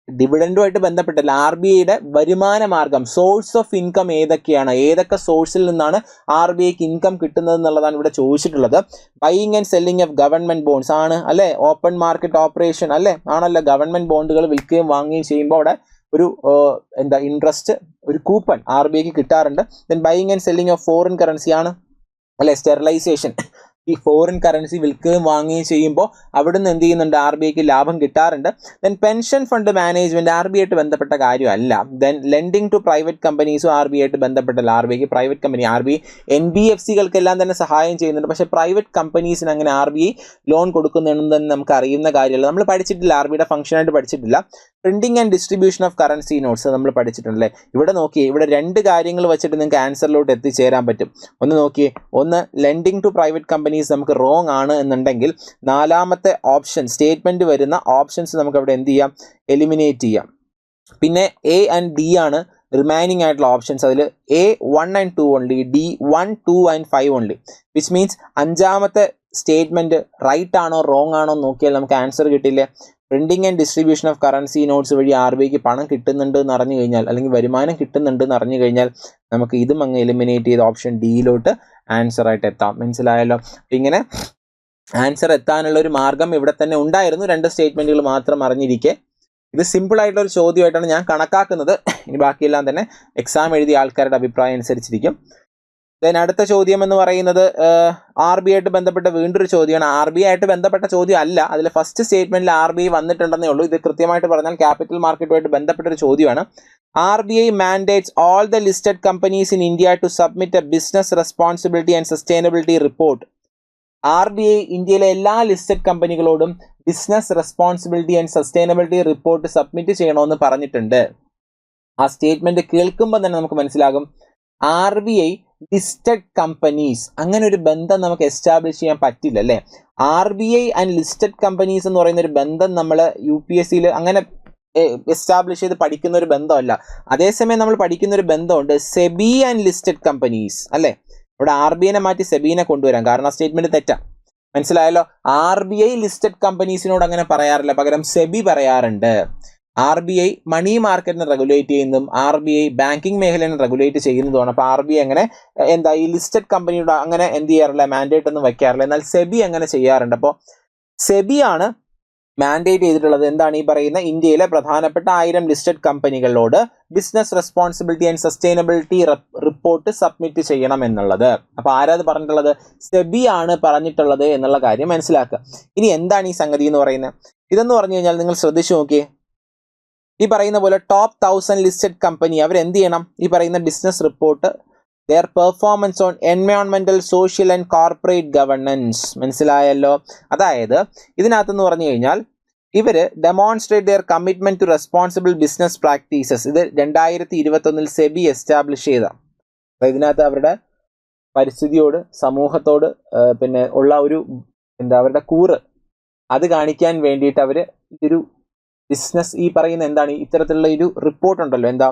ഡിവിഡൻഡുമായിട്ട് ബന്ധപ്പെട്ടല്ല RBIയുടെ വരുമാന മാർഗം, സോഴ്സ് ഓഫ് ഇൻകം ഏതൊക്കെയാണ്, ഏതൊക്കെ സോഴ്സിൽ നിന്നാണ് RBIക്ക് ഇൻകം കിട്ടുന്നത് എന്നുള്ളതാണ് ഇവിടെ ചോദിച്ചിട്ടുള്ളത്. Buying and selling of government bonds ആണ് അല്ലെ, ഓപ്പൺ മാർക്കറ്റ് ഓപ്പറേഷൻ അല്ലെ ആണല്ലോ. ഗവൺമെന്റ് ബോണ്ടുകൾ വിൽക്കുകയും വാങ്ങുകയും ചെയ്യുമ്പോൾ അവിടെ ഒരു ഇൻട്രസ്റ്റ്, ഒരു കൂപ്പൺ RBIക്ക് കിട്ടാറുണ്ട്. Then buying and selling of foreign currency ആണ് അല്ലെ, സ്റ്റെറിലൈസേഷൻ. ഈ ഫോറിൻ കറൻസി വിൽക്കുകയും വാങ്ങുകയും ചെയ്യുമ്പോൾ അവിടുന്ന് എന്ത് ചെയ്യുന്നുണ്ട്, RBIക്ക് ലാഭം കിട്ടാറുണ്ട്. Then pension fund management RBI ആയിട്ട് ബന്ധപ്പെട്ട കാര്യമല്ല. ദെൻ ലെൻഡിങ് ടു പ്രൈവറ്റ് കമ്പനീസും RBI ആയിട്ട് ബന്ധപ്പെട്ടല്ല. RBIക്ക് പ്രൈവറ്റ് കമ്പനി, RBI NBFCകൾക്കെല്ലാം തന്നെ സഹായം ചെയ്യുന്നുണ്ട്. പക്ഷേ പ്രൈവറ്റ് കമ്പനീസിന് അങ്ങനെ RBI ലോൺ കൊടുക്കുന്നുണ്ടെന്ന് തന്നെ നമുക്ക് അറിയുന്ന കാര്യമല്ല, നമ്മൾ പഠിച്ചിട്ടില്ല, RBIയുടെ ഫംഗ്ഷനായിട്ട് പഠിച്ചിട്ടില്ല. Printing and distribution of currency notes നമ്മൾ പഠിച്ചിട്ടുണ്ടല്ലേ. ഇവിടെ നോക്കിയേ, ഇവിടെ 2 കാര്യങ്ങൾ വെച്ചിട്ട് നിങ്ങൾക്ക് ആൻസറിലോട്ട് എത്തിച്ചേരാൻ പറ്റും. ഒന്ന് നോക്കിയേ, ഒന്ന് ലെൻഡിങ് ടു പ്രൈവറ്റ് കമ്പനീസ് നമുക്ക് റോങ് ആണ് എന്നുണ്ടെങ്കിൽ 4ാമത്തെ ഓപ്ഷൻ സ്റ്റേറ്റ്മെന്റ് വരുന്ന ഓപ്ഷൻസ് നമുക്ക് അവിടെ എന്ത് ചെയ്യാം, എലിമിനേറ്റ് ചെയ്യാം. പിന്നെ A and D ആണ് റിമൈനിങ് ആയിട്ടുള്ള ഓപ്ഷൻസ് അതിൽ A 1 and 2 only, D 1, 2 and 5 only, which means അഞ്ചാമത്തെ സ്റ്റേറ്റ്മെൻറ്റ് റൈറ്റ് ആണോ റോങ് ആണോ നോക്കിയാൽ നമുക്ക് ആൻസർ കിട്ടില്ല. Printing and distribution of currency notes വഴി RBIക്ക് പണം കിട്ടുന്നുണ്ട് എന്ന് അറിഞ്ഞു കഴിഞ്ഞാൽ, അല്ലെങ്കിൽ വരുമാനം കിട്ടുന്നുണ്ട് എന്ന് അറിഞ്ഞു കഴിഞ്ഞാൽ നമുക്ക് ഇതും അങ്ങ് എലിമിനേറ്റ് ചെയ്ത് ഓപ്ഷൻ ഡിയിലോട്ട് ആൻസറായിട്ട് എത്താം. മനസ്സിലായല്ലോ? ഇങ്ങനെ ആൻസർ എത്താനുള്ള ഒരു മാർഗം ഇവിടെ തന്നെ ഉണ്ടായിരുന്നു, 2 സ്റ്റേറ്റ്മെൻറ്റുകൾ മാത്രം അറിഞ്ഞിരിക്കെ. ഇത് സിമ്പിൾ ആയിട്ടുള്ള ഒരു ചോദ്യമായിട്ടാണ് ഞാൻ കണക്കാക്കുന്നത്. ഇനി ബാക്കിയെല്ലാം തന്നെ എക്സാം എഴുതിയ ആൾക്കാരുടെ അഭിപ്രായം അനുസരിച്ചിരിക്കും. ദെൻ അടുത്ത ചോദ്യം എന്ന് പറയുന്നത് RBI ആയിട്ട് ബന്ധപ്പെട്ട വീണ്ടൊരു ചോദ്യമാണ്. RBI ആയിട്ട് ബന്ധപ്പെട്ട ചോദ്യം അല്ല, അതിൽ ഫസ്റ്റ് സ്റ്റേറ്റ്മെന്റിൽ RBI വന്നിട്ടുണ്ടെന്നേ ഉള്ളൂ. ഇത് കൃത്യമായിട്ട് പറഞ്ഞാൽ ക്യാപിറ്റൽ മാർക്കറ്റുമായിട്ട് ബന്ധപ്പെട്ട ഒരു ചോദ്യമാണ്. RBI mandates all the listed companies in India to submit a business responsibility and sustainability report. RBI ഇന്ത്യയിലെ എല്ലാ ലിസ്റ്റഡ് കമ്പനികളോടും business responsibility and sustainability report submit ചെയ്യണമെന്ന് പറഞ്ഞിട്ടുണ്ട്. ആ സ്റ്റേറ്റ്മെന്റ് കേൾക്കുമ്പോൾ തന്നെ നമുക്ക് മനസ്സിലാകും RBI ലിസ്റ്റഡ് കമ്പനീസ്, അങ്ങനെ ഒരു ബന്ധം നമുക്ക് എസ്റ്റാബ്ലിഷ് ചെയ്യാൻ പറ്റില്ല അല്ലേ. RBI ആൻഡ് ലിസ്റ്റഡ് കമ്പനീസ് എന്ന് പറയുന്ന ഒരു ബന്ധം നമ്മൾ UPSCയിൽ അങ്ങനെ എസ്റ്റാബ്ലിഷ് ചെയ്ത് പഠിക്കുന്ന ഒരു ബന്ധമല്ല. അതേസമയം നമ്മൾ പഠിക്കുന്ന ഒരു ബന്ധമുണ്ട് സെബി ആൻഡ് ലിസ്റ്റഡ് കമ്പനീസ് അല്ലേ. ഇവിടെ RBIനെ മാറ്റി സെബീനെ കൊണ്ടുവരാം, കാരണം ആ സ്റ്റേറ്റ്മെന്റ് തെറ്റാം. മനസ്സിലായല്ലോ? RBI ലിസ്റ്റഡ് കമ്പനീസിനോട് അങ്ങനെ പറയാറില്ല, പകരം സെബി പറയാറുണ്ട്. RBI മണി മാർക്കറ്റിനെ റെഗുലേറ്റ് ചെയ്യുന്നതും RBI ബാങ്കിങ് മേഖലയെ റെഗുലേറ്റ് ചെയ്യുന്നതുമാണ്. അപ്പോൾ RBI അങ്ങനെ ഈ ലിസ്റ്റഡ് കമ്പനിയുടെ അങ്ങനെ എന്ത് ചെയ്യാറില്ല, മാൻഡേറ്റ് ഒന്നും വെക്കാറില്ല. എന്നാൽ സെബി അങ്ങനെ ചെയ്യാറുണ്ട്. അപ്പോൾ സെബിയാണ് മാൻഡേറ്റ് ചെയ്തിട്ടുള്ളത് എന്താണ് ഈ പറയുന്ന ഇന്ത്യയിലെ പ്രധാനപ്പെട്ട 1000 ലിസ്റ്റഡ് കമ്പനികളോട് business responsibility and sustainability report submit ചെയ്യണം എന്നുള്ളത്. അപ്പോൾ ആരാത് പറഞ്ഞിട്ടുള്ളത്? സെബി ആണ് പറഞ്ഞിട്ടുള്ളത് എന്നുള്ള കാര്യം മനസ്സിലാക്കുക. ഇനി എന്താണ് ഈ സംഗതി എന്ന് പറയുന്നത്? ഇതെന്ന് പറഞ്ഞു കഴിഞ്ഞാൽ നിങ്ങൾ ശ്രദ്ധിച്ചു നോക്കിയേ, ഈ പറയുന്ന പോലെ ടോപ്പ് 1000 ലിസ്റ്റഡ് കമ്പനി അവർ എന്ത് ചെയ്യണം? ഈ പറയുന്ന business report their performance on environmental, social and corporate governance. മനസ്സിലായല്ലോ? അതായത് ഇതിനകത്തെന്ന് പറഞ്ഞു കഴിഞ്ഞാൽ ഇവർ demonstrate their commitment to responsible business practices. ഇത് 2021 സെബി എസ്റ്റാബ്ലിഷ് ചെയ്ത, ഇതിനകത്ത് അവരുടെ പരിസ്ഥിതിയോട് സമൂഹത്തോട് പിന്നെ ഉള്ള ഒരു അവരുടെ കൂറ് അത് കാണിക്കാൻ വേണ്ടിയിട്ട് അവർ ഒരു ബിസിനസ് ഈ പറയുന്ന ഇത്തരത്തിലുള്ള ഒരു റിപ്പോർട്ട് ഉണ്ടല്ലോ,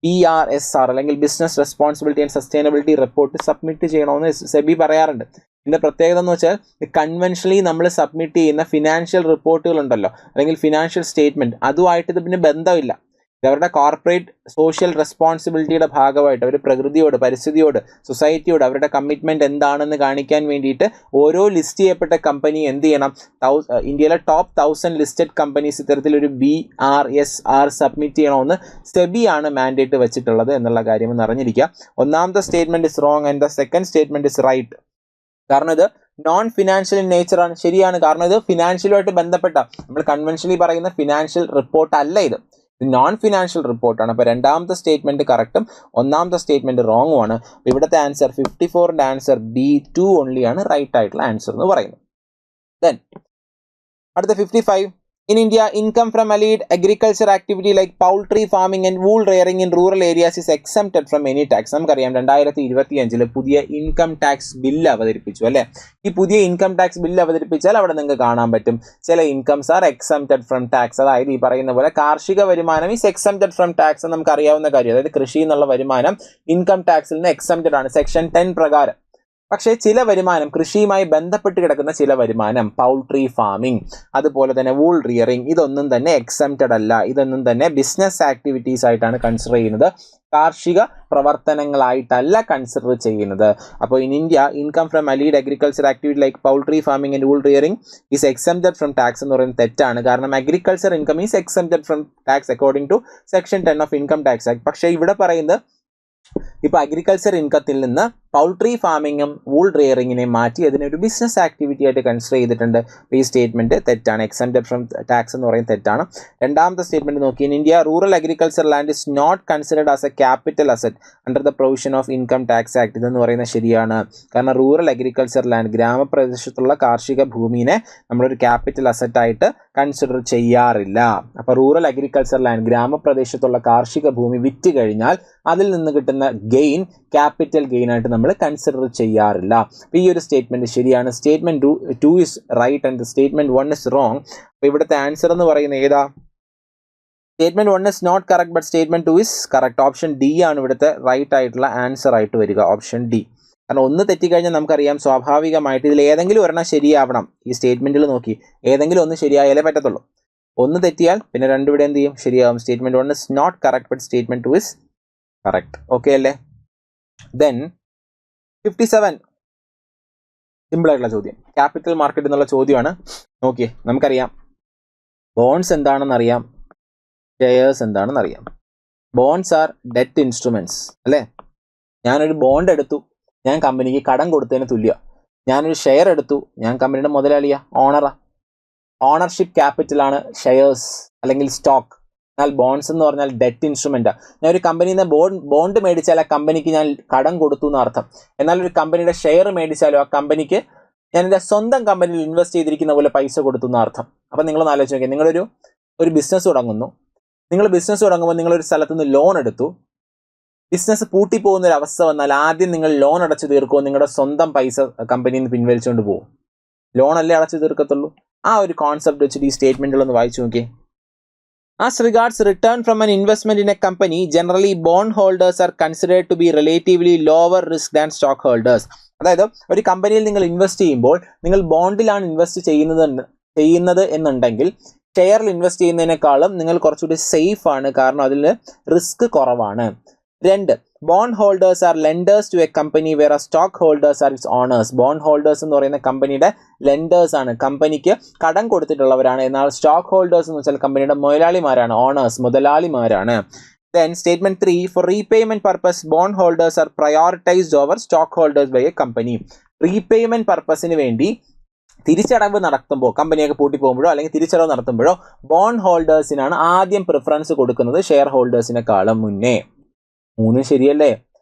BRSR അല്ലെങ്കിൽ business responsibility and sustainability report submit ചെയ്യണമെന്ന് സെബി പറയാറുണ്ട്. ഇതിൻ്റെ പ്രത്യേകത എന്ന് വെച്ചാൽ കൺവെൻഷനലി നമ്മൾ സബ്മിറ്റ് ചെയ്യുന്ന ഫിനാൻഷ്യൽ റിപ്പോർട്ടുകൾ ഉണ്ടല്ലോ, അല്ലെങ്കിൽ ഫിനാൻഷ്യൽ സ്റ്റേറ്റ്മെൻറ്റ്, അതുമായിട്ട് ഇത് പിന്നെ ബന്ധമില്ല. അവരുടെ കോർപ്പറേറ്റ് സോഷ്യൽ റെസ്പോൺസിബിലിറ്റിയുടെ ഭാഗമായിട്ട് അവർ പ്രകൃതിയോട്, പരിസ്ഥിതിയോട്, സൊസൈറ്റിയോട് അവരുടെ കമ്മിറ്റ്മെൻറ്റ് എന്താണെന്ന് കാണിക്കാൻ വേണ്ടിയിട്ട് ഓരോ ലിസ്റ്റ് ചെയ്യപ്പെട്ട കമ്പനി എന്ത് ചെയ്യണം? ഇന്ത്യയിലെ ടോപ്പ് 1000 ലിസ്റ്റഡ് കമ്പനീസ് ഇത്തരത്തിലൊരു BRSR സബ്മിറ്റ് ചെയ്യണമെന്ന് സെബിയാണ് മാൻഡേറ്റ് വെച്ചിട്ടുള്ളത് എന്നുള്ള കാര്യം ഒന്ന് അറിഞ്ഞിരിക്കുക. ഒന്നാമത്തെ statement is wrong and the second statement is right. കാരണം ഇത് നോൺ ഫിനാൻഷ്യൽ ഇൻ നേച്ചറാണ്. ശരിയാണ്, കാരണം ഇത് ഫിനാൻഷ്യലുമായിട്ട് ബന്ധപ്പെട്ട നമ്മൾ കൺവെൻഷനലി പറയുന്ന ഫിനാൻഷ്യൽ റിപ്പോർട്ട് അല്ല, ഇത് നോൺ ഫിനാൻഷ്യൽ റിപ്പോർട്ടാണ്. അപ്പോൾ രണ്ടാമത്തെ സ്റ്റേറ്റ്മെൻറ്റ് കറക്റ്റും ഒന്നാമത്തെ സ്റ്റേറ്റ്മെൻറ്റ് റോങ്ങും ആണ്. ഇവിടുത്തെ ആൻസർ 54ന്റെ ആൻസർ B2 ഓൺലി ആണ് റൈറ്റ് ആയിട്ടുള്ള ആൻസർ എന്ന് പറയുന്നത്. ദെൻ അടുത്ത 55. In India, income from allied agriculture activity like poultry farming and wool rearing in rural areas is exempted from any tax. നമുക്കറിയാം 2025 പുതിയ ഇൻകം ടാക്സ് ബില്ല് അവതരിപ്പിച്ചു അല്ലേ. ഈ പുതിയ ഇൻകം ടാക്സ് ബില്ല് അവതരിപ്പിച്ചാൽ അവിടെ നിങ്ങൾക്ക് കാണാൻ പറ്റും ചില incomes R exempted from tax. അതായത് ഈ പറയുന്ന പോലെ കാർഷിക വരുമാനം ഈസ് എക്സംപ്റ്റഡ് ഫ്രം ടാക്സ് എന്ന് നമുക്ക് അറിയാവുന്ന കാര്യം. അതായത് കൃഷി എന്നുള്ള വരുമാനം ഇൻകം ടാക്സിൽ നിന്ന് എക്സംപ്റ്റഡ് ആണ് സെക്ഷൻ 10 പ്രകാരം. പക്ഷേ ചില വരുമാനം, കൃഷിയുമായി ബന്ധപ്പെട്ട് കിടക്കുന്ന ചില വരുമാനം, പൗൾട്രി ഫാമിംഗ്, അതുപോലെ തന്നെ വൂൾ റിയറിംഗ്, ഇതൊന്നും തന്നെ എക്സംപ്റ്റഡ് അല്ല. ഇതൊന്നും തന്നെ ബിസിനസ് ആക്ടിവിറ്റീസ് ആയിട്ടാണ് കൺസിഡർ ചെയ്യുന്നത്, കാർഷിക പ്രവർത്തനങ്ങളായിട്ടല്ല കൺസിഡർ ചെയ്യുന്നത്. അപ്പോൾ in India income from allied agriculture activity like poultry farming and wool rearing is exempted from tax എന്ന് പറയുന്നത് തെറ്റാണ്. കാരണം agriculture income is exempted from tax according to section 10 of income tax act. പക്ഷേ ഇവിടെ പറയുന്നത് ഇപ്പോൾ അഗ്രികൾച്ചർ ഇൻകത്തിൽ നിന്ന് poultry ഫാമിങ്ങും wool റിയറിങ്ങിനെ മാറ്റി അതിനൊരു ബിസിനസ് ആക്ടിവിറ്റി ആയിട്ട് കൺസിഡർ ചെയ്തിട്ടുണ്ട്. ഈ സ്റ്റേറ്റ്മെൻറ്റ് തെറ്റാണ്. എക്സംപ്റ്റഡ് ഫ്രം ടാക്സ് എന്ന് പറയുന്നത് തെറ്റാണ്. രണ്ടാമത്തെ സ്റ്റേറ്റ്മെൻറ്റ് നോക്കി, in India rural agriculture land is not considered as a capital asset under the provision of income tax act. ഇതെന്ന് പറയുന്നത് ശരിയാണ്. കാരണം റൂറൽ അഗ്രികൾച്ചർ ലാൻഡ്, ഗ്രാമപ്രദേശത്തുള്ള കാർഷിക ഭൂമിനെ നമ്മളൊരു ക്യാപിറ്റൽ അസറ്റായിട്ട് കൺസിഡർ ചെയ്യാറില്ല. അപ്പോൾ റൂറൽ അഗ്രികൾച്ചർ ലാൻഡ്, ഗ്രാമപ്രദേശത്തുള്ള കാർഷിക ഭൂമി വിറ്റ് കഴിഞ്ഞാൽ അതിൽ നിന്ന് കിട്ടുന്ന ഗെയിൻ ക്യാപിറ്റൽ ഗെയിൻ ആയിട്ട് നമ്മൾ കൺസിഡർ ചെയ്യാറില്ല. അപ്പോൾ ഈ ഒരു സ്റ്റേറ്റ്മെൻറ്റ് ശരിയാണ്. Statement 2 is right and statement 1 is wrong. അപ്പോൾ ഇവിടുത്തെ ആൻസർ എന്ന് പറയുന്നത് ഏതാ? Statement 1 is not correct but statement 2 is correct. Option D ആണ് ഇവിടുത്തെ റൈറ്റ് ആയിട്ടുള്ള ആൻസർ ആയിട്ട് വരിക. Option D. കാരണം ഒന്ന് തെറ്റിക്കഴിഞ്ഞാൽ നമുക്കറിയാം സ്വാഭാവികമായിട്ട് ഇതിൽ ഏതെങ്കിലും ഒരെണ്ണം ശരിയാവണം. ഈ സ്റ്റേറ്റ്മെന്റിൽ നോക്കി ഏതെങ്കിലും ഒന്ന് ശരിയായാലേ പറ്റത്തുള്ളൂ. ഒന്ന് തെറ്റിയാൽ പിന്നെ രണ്ടുവിടെ എന്ത് ചെയ്യും, ശരിയാവും. Statement 1 is not correct but statement 2 is correct. Okay അല്ലേ? ദെൻ 57 സിമ്പിൾ ആയിട്ടുള്ള ചോദ്യം, ക്യാപിറ്റൽ മാർക്കറ്റ് എന്നുള്ള ചോദ്യമാണ്. നോക്കിയേ, നമുക്കറിയാം ബോൺസ് എന്താണെന്ന് അറിയാം, ഷെയർസ് എന്താണെന്ന് അറിയാം. ബോൺസ് ആർ ഡെറ്റ് ഇൻസ്ട്രുമെന്റ്സ് അല്ലേ? ഞാനൊരു ബോണ്ട് എടുത്തു, ഞാൻ കമ്പനിക്ക് കടം കൊടുത്തതിന് തുല്യ. ഞാനൊരു ഷെയർ എടുത്തു, ഞാൻ കമ്പനിയുടെ മുതലാളിയാ, ഓണറാ. ഓണർഷിപ്പ് ക്യാപിറ്റലാണ് ഷെയർസ് അല്ലെങ്കിൽ സ്റ്റോക്ക്. എന്നാൽ ബോൺസ് എന്ന് പറഞ്ഞാൽ ഡെറ്റ് ഇൻസ്ട്രുമെന്റാ. ഞാൻ ഒരു കമ്പനിയിൽ നിന്ന് ബോണ്ട് മേടിച്ചാൽ ആ കമ്പനിക്ക് ഞാൻ കടം കൊടുത്തു എന്ന് അർത്ഥം. എന്നാൽ ഒരു കമ്പനിയുടെ ഷെയർ മേടിച്ചാലോ ആ കമ്പനിക്ക് ഞാൻ എൻ്റെ സ്വന്തം കമ്പനിയിൽ ഇൻവെസ്റ്റ് ചെയ്തിരിക്കുന്ന പോലെ പൈസ കൊടുത്തു എന്ന് അർത്ഥം. അപ്പം നിങ്ങളൊന്ന് ആലോചിച്ച് നോക്കിയാൽ, നിങ്ങളൊരു ബിസിനസ് തുടങ്ങുന്നു. നിങ്ങൾ ബിസിനസ് തുടങ്ങുമ്പോൾ നിങ്ങളൊരു സ്ഥലത്ത് നിന്ന് ലോൺ എടുത്തു. ബിസിനസ് പൂട്ടിപ്പോകുന്ന ഒരു അവസ്ഥ വന്നാൽ ആദ്യം നിങ്ങൾ ലോൺ അടച്ചു തീർക്കുമോ, നിങ്ങളുടെ സ്വന്തം പൈസ കമ്പനിയിൽ നിന്ന് പിൻവലിച്ചുകൊണ്ട് പോകും? ലോണല്ലേ അടച്ചു തീർക്കത്തുള്ളൂ. ആ ഒരു കോൺസെപ്റ്റ് വെച്ചിട്ട് ഈ സ്റ്റേറ്റ്മെന്റുകളൊന്ന് വായിച്ചു നോക്കിയേ. As regards return from an investment in a company, generally bond holders are considered to be relatively lower risk than stockholders. അതായത് ഒരു കമ്പനിയിൽ നിങ്ങൾ ഇൻവെസ്റ്റ് ചെയ്യുമ്പോൾ നിങ്ങൾ ബോണ്ടിലാണ് ഇൻവെസ്റ്റ് ചെയ്യുന്നത് എന്നുണ്ടെങ്കിൽ ഷെയറിൽ ഇൻവെസ്റ്റ് ചെയ്യുന്നതിനേക്കാളും നിങ്ങൾ കുറച്ചുകൂടി സേഫ് ആണ്, കാരണം അതിൽ റിസ്ക് കുറവാണ്. 2, bond holders are lenders to a company where stock holders are its owners. Bond holders എന്ന് പറയുന്ന കമ്പനിയുടെ ലെൻഡേഴ്സ് ആണ്, കമ്പനിക്ക് കടം കൊടുത്തിട്ടുള്ളവരാണ്. എന്നാൽ സ്റ്റോക്ക് ഹോൾഡേഴ്സ് എന്ന് വെച്ചാൽ കമ്പനിയുടെ മുതലാളിമാരാണ്, owners മുതലാളിമാരാണ്. Then statement 3, for repayment purpose bond holders are prioritized over stock holders by a company. Repayment പർപ്പസിന് വേണ്ടി തിരിച്ചടവ് നടത്തുമ്പോൾ, കമ്പനിയൊക്കെ പൂട്ടി പോകുമ്പോഴോ അല്ലെങ്കിൽ തിരിച്ചടവ് നടത്തുമ്പോഴോ ബോണ്ട് ഹോൾഡേഴ്സിനാണ് ആദ്യം പ്രിഫറൻസ് കൊടുക്കുന്നത് ഷെയർ ഹോൾഡേഴ്സിനെക്കാളും മുന്നേ. 3 ശരിയല്ലേ?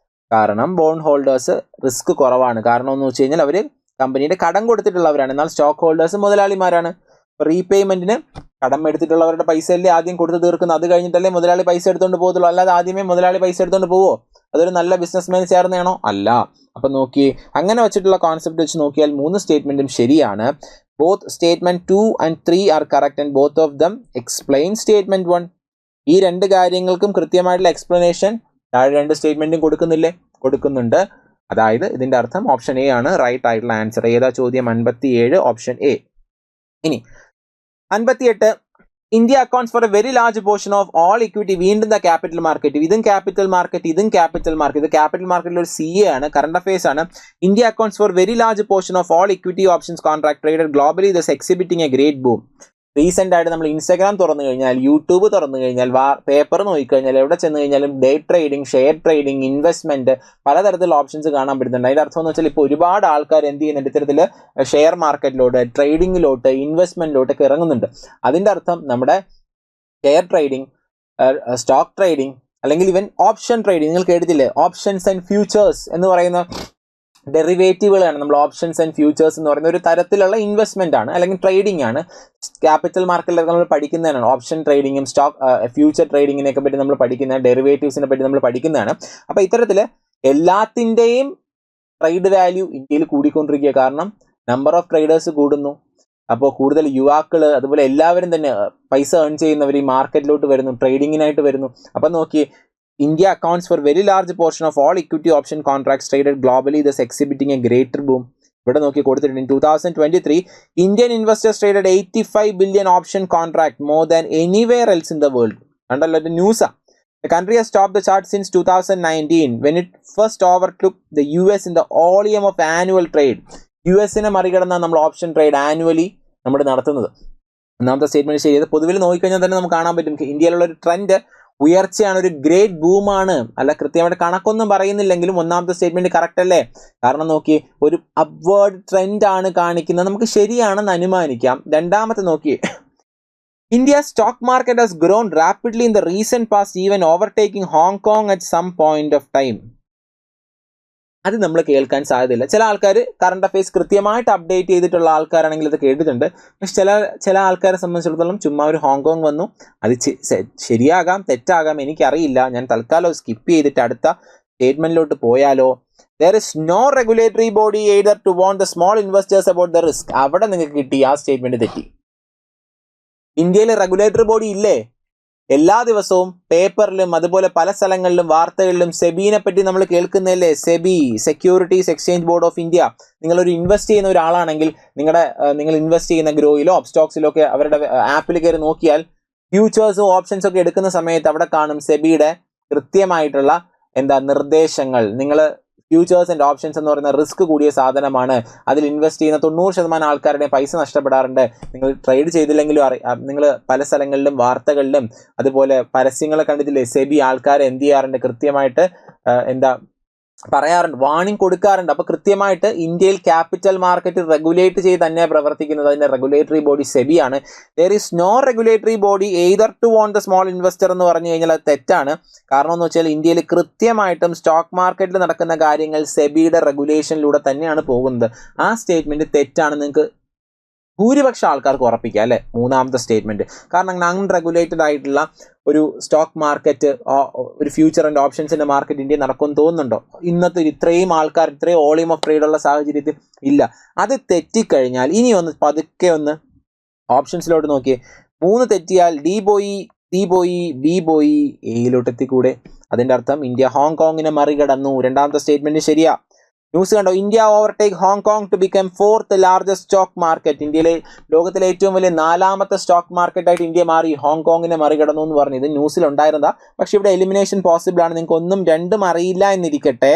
കാരണം ബോണ്ട് ഹോൾഡേഴ്സ് റിസ്ക് കുറവാണ്. കാരണം എന്ന് വെച്ച് കഴിഞ്ഞാൽ അവർ കമ്പനിയുടെ കടം കൊടുത്തിട്ടുള്ളവരാണ്, എന്നാൽ സ്റ്റോക്ക് ഹോൾഡേഴ്സ് മുതലാളിമാരാണ്. റീപേയ്മെന്റിന് കടം എടുത്തിട്ടുള്ളവരുടെ പൈസ അല്ലേ ആദ്യം കൊടുത്ത് തീർക്കുന്നത്, അത് കഴിഞ്ഞിട്ടല്ലേ മുതലാളി പൈസ എടുത്തുകൊണ്ട് പോകത്തുള്ളൂ. അല്ലാതെ ആദ്യമേ മുതലാളി പൈസ എടുത്തുകൊണ്ട് പോവോ? അതൊരു നല്ല ബിസിനസ്മാൻ ചേർന്നാണോ? അല്ല. അപ്പൊ നോക്കി, അങ്ങനെ വെച്ചിട്ടുള്ള കോൺസെപ്റ്റ് വെച്ച് നോക്കിയാൽ 3 സ്റ്റേറ്റ്മെന്റും ശരിയാണ്. Both statement 2 and 3 are correct and both of them explain statement 1. ഈ 2 കാര്യങ്ങൾക്കും കൃത്യമായിട്ടുള്ള എക്സ്പ്ലനേഷൻ താഴെ 2 സ്റ്റേറ്റ്മെന്റും കൊടുക്കുന്നില്ലേ? കൊടുക്കുന്നുണ്ട്. അതായത് ഇതിന്റെ അർത്ഥം ഓപ്ഷൻ എ ആണ് റൈറ്റ് ആയിട്ടുള്ള ആൻസർ. ഏതാ ചോദ്യം? 57, ഓപ്ഷൻ എ. ഇനി 58, India accounts for a very large portion of all equity. വീണ്ടും ക്യാപിറ്റൽ മാർക്കറ്റ്. ഇതും ക്യാപിറ്റൽ മാർക്കറ്റ്, ഇതും ക്യാപിറ്റൽ മാർക്കറ്റ്. ഇത് ക്യാപിറ്റൽ മാർക്കറ്റിൽ ഒരു CA ആണ്, കറണ്ട് അഫയേഴ്സ് ആണ്. India accounts for very large portion of all equity options contract traded globally, thus exhibiting a great boom. Recent ആയിട്ട് നമ്മൾ ഇൻസ്റ്റാഗ്രാം തുറന്നു കഴിഞ്ഞാൽ, യൂട്യൂബ് തുറന്നു കഴിഞ്ഞാൽ, പേപ്പർ നോക്കിക്കഴിഞ്ഞാൽ, എവിടെ ചെന്ന് കഴിഞ്ഞാലും day trading, share trading, investment, പലതരത്തിലുള്ള ഓപ്ഷൻസ് കാണാൻ പറ്റുന്നുണ്ട്. അതിന്റെ അർത്ഥം എന്ന് വെച്ചാൽ ഇപ്പോൾ ഒരുപാട് ആൾക്കാർ എന്ത് ചെയ്യുന്നുണ്ട്, ഇത്തരത്തിൽ ഷെയർ മാർക്കറ്റിലോട്ട്, ട്രേഡിങ്ങിലോട്ട്, ഇൻവെസ്റ്റ്മെന്റിലോട്ടൊക്കെ ഇറങ്ങുന്നുണ്ട്. അതിന്റെ അർത്ഥം നമ്മുടെ ഷെയർ ട്രേഡിംഗ്, സ്റ്റോക്ക് ട്രേഡിംഗ്, അല്ലെങ്കിൽ ഇവൻ ഓപ്ഷൻ ട്രേഡിംഗ്, നിങ്ങൾ കേട്ടിട്ടില്ലേ? ഓപ്ഷൻസ് ആൻഡ് ഫ്യൂച്ചേഴ്സ് എന്ന് പറയുന്ന ഡെറിവേറ്റീവുകളാണ് നമ്മൾ ഓപ്ഷൻസ് ആൻഡ് ഫ്യൂച്ചേഴ്സ് എന്ന് പറയുന്ന ഒരു തരത്തിലുള്ള ഇൻവെസ്റ്റ്മെന്റ് ആണ് അല്ലെങ്കിൽ ട്രേഡിംഗ് ആണ്. ക്യാപിറ്റൽ മാർക്കറ്റിലൊക്കെ നമ്മൾ പഠിക്കുന്നതാണ് ഓപ്ഷൻ ട്രേഡിങ്ങും ഫ്യൂച്ചർ ട്രേഡിങ്ങിനെയൊക്കെ പറ്റി നമ്മൾ പഠിക്കുന്ന, ഡെറിവേറ്റീവ്സിനെ പറ്റി നമ്മൾ പഠിക്കുന്നതാണ്. അപ്പോൾ ഇത്തരത്തിൽ എല്ലാത്തിൻ്റെയും ട്രേഡ് വാല്യൂ ഇന്ത്യയിൽ കൂടിക്കൊണ്ടിരിക്കുക. കാരണം നമ്പർ ഓഫ് ട്രേഡേഴ്സ് കൂടുന്നു. അപ്പോൾ കൂടുതൽ യുവാക്കൾ, അതുപോലെ എല്ലാവരും തന്നെ പൈസ ഏൺ ചെയ്യുന്നവർ ഈ മാർക്കറ്റിലോട്ട് വരുന്നു, ട്രേഡിങ്ങിനായിട്ട് വരുന്നു. അപ്പം നോക്കി, India accounts for very large portion of all equity option contracts traded globally, thus exhibiting a greater boom. ഇവിടെ നോക്കി കൊടുത്തിട്ടുണ്ട്. In 2023, Indian investors traded 85 billion option contract, more than anywhere else in the world. കണ്ടല്ലോ, ഇത് ന്യൂസാ. The country has topped the chart since 2019 when it first overtook the US in the volume of annual trade. US-നെ മറികടന്നാണ് നമ്മൾ option trade annually നമ്മൾ നടത്തുന്നത്. ഒന്നാമത്തെ statement ശരിയത്. പൊതുവിൽ നോക്കിക്കഴിഞ്ഞാൽ തന്നെ നമുക്ക് കാണാൻ പറ്റും ഇന്ത്യയിലുള്ള ഒരു ട്രെൻഡ് ഉയർച്ചയാണ്, ഒരു ഗ്രേറ്റ് ബൂമാണ്. അല്ല, കൃത്യമായിട്ട് കണക്കൊന്നും പറയുന്നില്ലെങ്കിലും ഒന്നാമത്തെ സ്റ്റേറ്റ്മെന്റ് കറക്റ്റ് അല്ലേ? കാരണം നോക്കി, ഒരു അപ്വേർഡ് ട്രെൻഡ് ആണ് കാണിക്കുന്നത്, നമുക്ക് ശരിയാണെന്ന് അനുമാനിക്കാം. രണ്ടാമത്തെ നോക്കി, India stock market has grown rapidly in the recent past, even overtaking Hong Kong at some point of time. അത് നമ്മൾ കേൾക്കാൻ സാധ്യതയില്ല. ചില ആൾക്കാർ കറണ്ട് അഫയേഴ്സ് കൃത്യമായിട്ട് അപ്ഡേറ്റ് ചെയ്തിട്ടുള്ള ആൾക്കാരാണെങ്കിൽ ഇത് കേട്ടിട്ടുണ്ട്. പക്ഷെ ചില ആൾക്കാരെ സംബന്ധിച്ചിടത്തോളം ചുമ്മാ ഒരു ഹോങ്കോങ് വന്നു, അത് ശരിയാകാം തെറ്റാകാം എനിക്കറിയില്ല, ഞാൻ തൽക്കാലം സ്കിപ്പ് ചെയ്തിട്ട് അടുത്ത സ്റ്റേറ്റ്മെന്റിലോട്ട് പോയാലോ. There is no regulatory body either to warn the small investors about the risk. അവിടെ നിങ്ങൾക്ക് കിട്ടി, ആ സ്റ്റേറ്റ്മെന്റ് തെറ്റി. ഇന്ത്യയിൽ റെഗുലേറ്ററി ബോഡി ഇല്ലേ? എല്ലാ ദിവസവും പേപ്പറിലും അതുപോലെ പല സ്ഥലങ്ങളിലും വാർത്തകളിലും സെബിനെ പറ്റി നമ്മൾ കേൾക്കുന്നതല്ലേ. SEBI, securities exchange board of India. നിങ്ങളൊരു ഇൻവെസ്റ്റ് ചെയ്യുന്ന ഒരാളാണെങ്കിൽ നിങ്ങൾ ഇൻവെസ്റ്റ് ചെയ്യുന്ന ഗ്രോയിലോ സ്റ്റോക്സിലോ ഒക്കെ അവരുടെ ആപ്പിൽ കയറി നോക്കിയാൽ ഫ്യൂച്ചേഴ്സും ഓപ്ഷൻസ് ഒക്കെ എടുക്കുന്ന സമയത്ത് അവിടെ കാണും സെബിയുടെ കൃത്യമായിട്ടുള്ള നിർദ്ദേശങ്ങൾ. നിങ്ങൾ ഫ്യൂച്ചേഴ്സ് ആൻഡ് ഓപ്ഷൻസ് എന്ന് പറയുന്ന റിസ്ക് കൂടിയ സാധനമാണ്. അതിൽ ഇൻവെസ്റ്റ് ചെയ്യുന്ന 90% ആൾക്കാരുടെ പൈസ നഷ്ടപ്പെടാറുണ്ട്. നിങ്ങൾ ട്രേഡ് ചെയ്തില്ലെങ്കിലും നിങ്ങൾ പല സ്ഥലങ്ങളിലും വാർത്തകളിലും അതുപോലെ പരസ്യങ്ങളെ കണ്ടിട്ടില്ലേ, സെബി ആൾക്കാരെ എന്ത് ചെയ്യാറുണ്ട്, കൃത്യമായിട്ട് പറയാറുണ്ട്, വാണിംഗ് കൊടുക്കാറുണ്ട്. അപ്പൊ കൃത്യമായിട്ട് ഇന്ത്യയിൽ ക്യാപിറ്റൽ മാർക്കറ്റ് റെഗുലേറ്റ് ചെയ്ത് തന്നെ പ്രവർത്തിക്കുന്നത് അതിന്റെ റെഗുലേറ്ററി ബോഡി സെബിയാണ്. There is no regulatory body either to want the small investor എന്ന് പറഞ്ഞു കഴിഞ്ഞാൽ അത് തെറ്റാണ്. കാരണം എന്ന് വെച്ചാൽ ഇന്ത്യയിൽ കൃത്യമായിട്ടും സ്റ്റോക്ക് മാർക്കറ്റിൽ നടക്കുന്ന കാര്യങ്ങൾ സെബിയുടെ റെഗുലേഷനിലൂടെ തന്നെയാണ് പോകുന്നത്. ആ സ്റ്റേറ്റ്മെന്റ് തെറ്റാണ് നിങ്ങൾക്ക് ഭൂരിപക്ഷം ആൾക്കാർക്ക് ഉറപ്പിക്കുക അല്ലെ, മൂന്നാമത്തെ സ്റ്റേറ്റ്മെന്റ്. കാരണം നോൺ റെഗുലേറ്റഡ് ആയിട്ടുള്ള ഒരു സ്റ്റോക്ക് മാർക്കറ്റ്, ഒരു ഫ്യൂച്ചർ ആൻഡ് ഓപ്ഷൻസിന്റെ മാർക്കറ്റ് ഇന്ത്യയിൽ നടക്കുമെന്ന് തോന്നുന്നുണ്ടോ? ഇന്നത്തെ ഇത്രയും ആൾക്കാർ, ഇത്രയും വോളിയം ഓഫ് ട്രേഡ് ഉള്ള സാഹചര്യത്തിൽ ഇല്ല. അത് തെറ്റിക്കഴിഞ്ഞാൽ ഇനി പതുക്കെ ഓപ്ഷൻസിലോട്ട് നോക്കിയേ. 3 തെറ്റിയാൽ ഡി പോയി, ബി പോയി, എയിലോട്ട് എത്തിക്കൂടെ? അതിന്റെ അർത്ഥം ഇന്ത്യ ഹോങ്കോങ്ങിനെ മറികടന്നു. രണ്ടാമത്തെ സ്റ്റേറ്റ്മെന്റ് ശരിയാ. ന്യൂസ് കണ്ടോ, India overtake Hong Kong to become 4th largest stock market. ഇന്ത്യയിലെ ലോകത്തിലെ ഏറ്റവും വലിയ 4ാമത്തെ സ്റ്റോക്ക് മാർക്കറ്റായിട്ട് ഇന്ത്യ മാറി, ഹോങ്കോങ്ങിനെ മറികടന്നു എന്ന് പറഞ്ഞു. ഇത് ന്യൂസിൽ ഉണ്ടായിരുന്നതാ, പക്ഷെ ഇവിടെ എലിമിനേഷൻ പോസിബിൾ ആണ്. നിങ്ങൾക്ക് 1ഉം 2ഉം അറിയില്ല എന്നിരിക്കട്ടെ.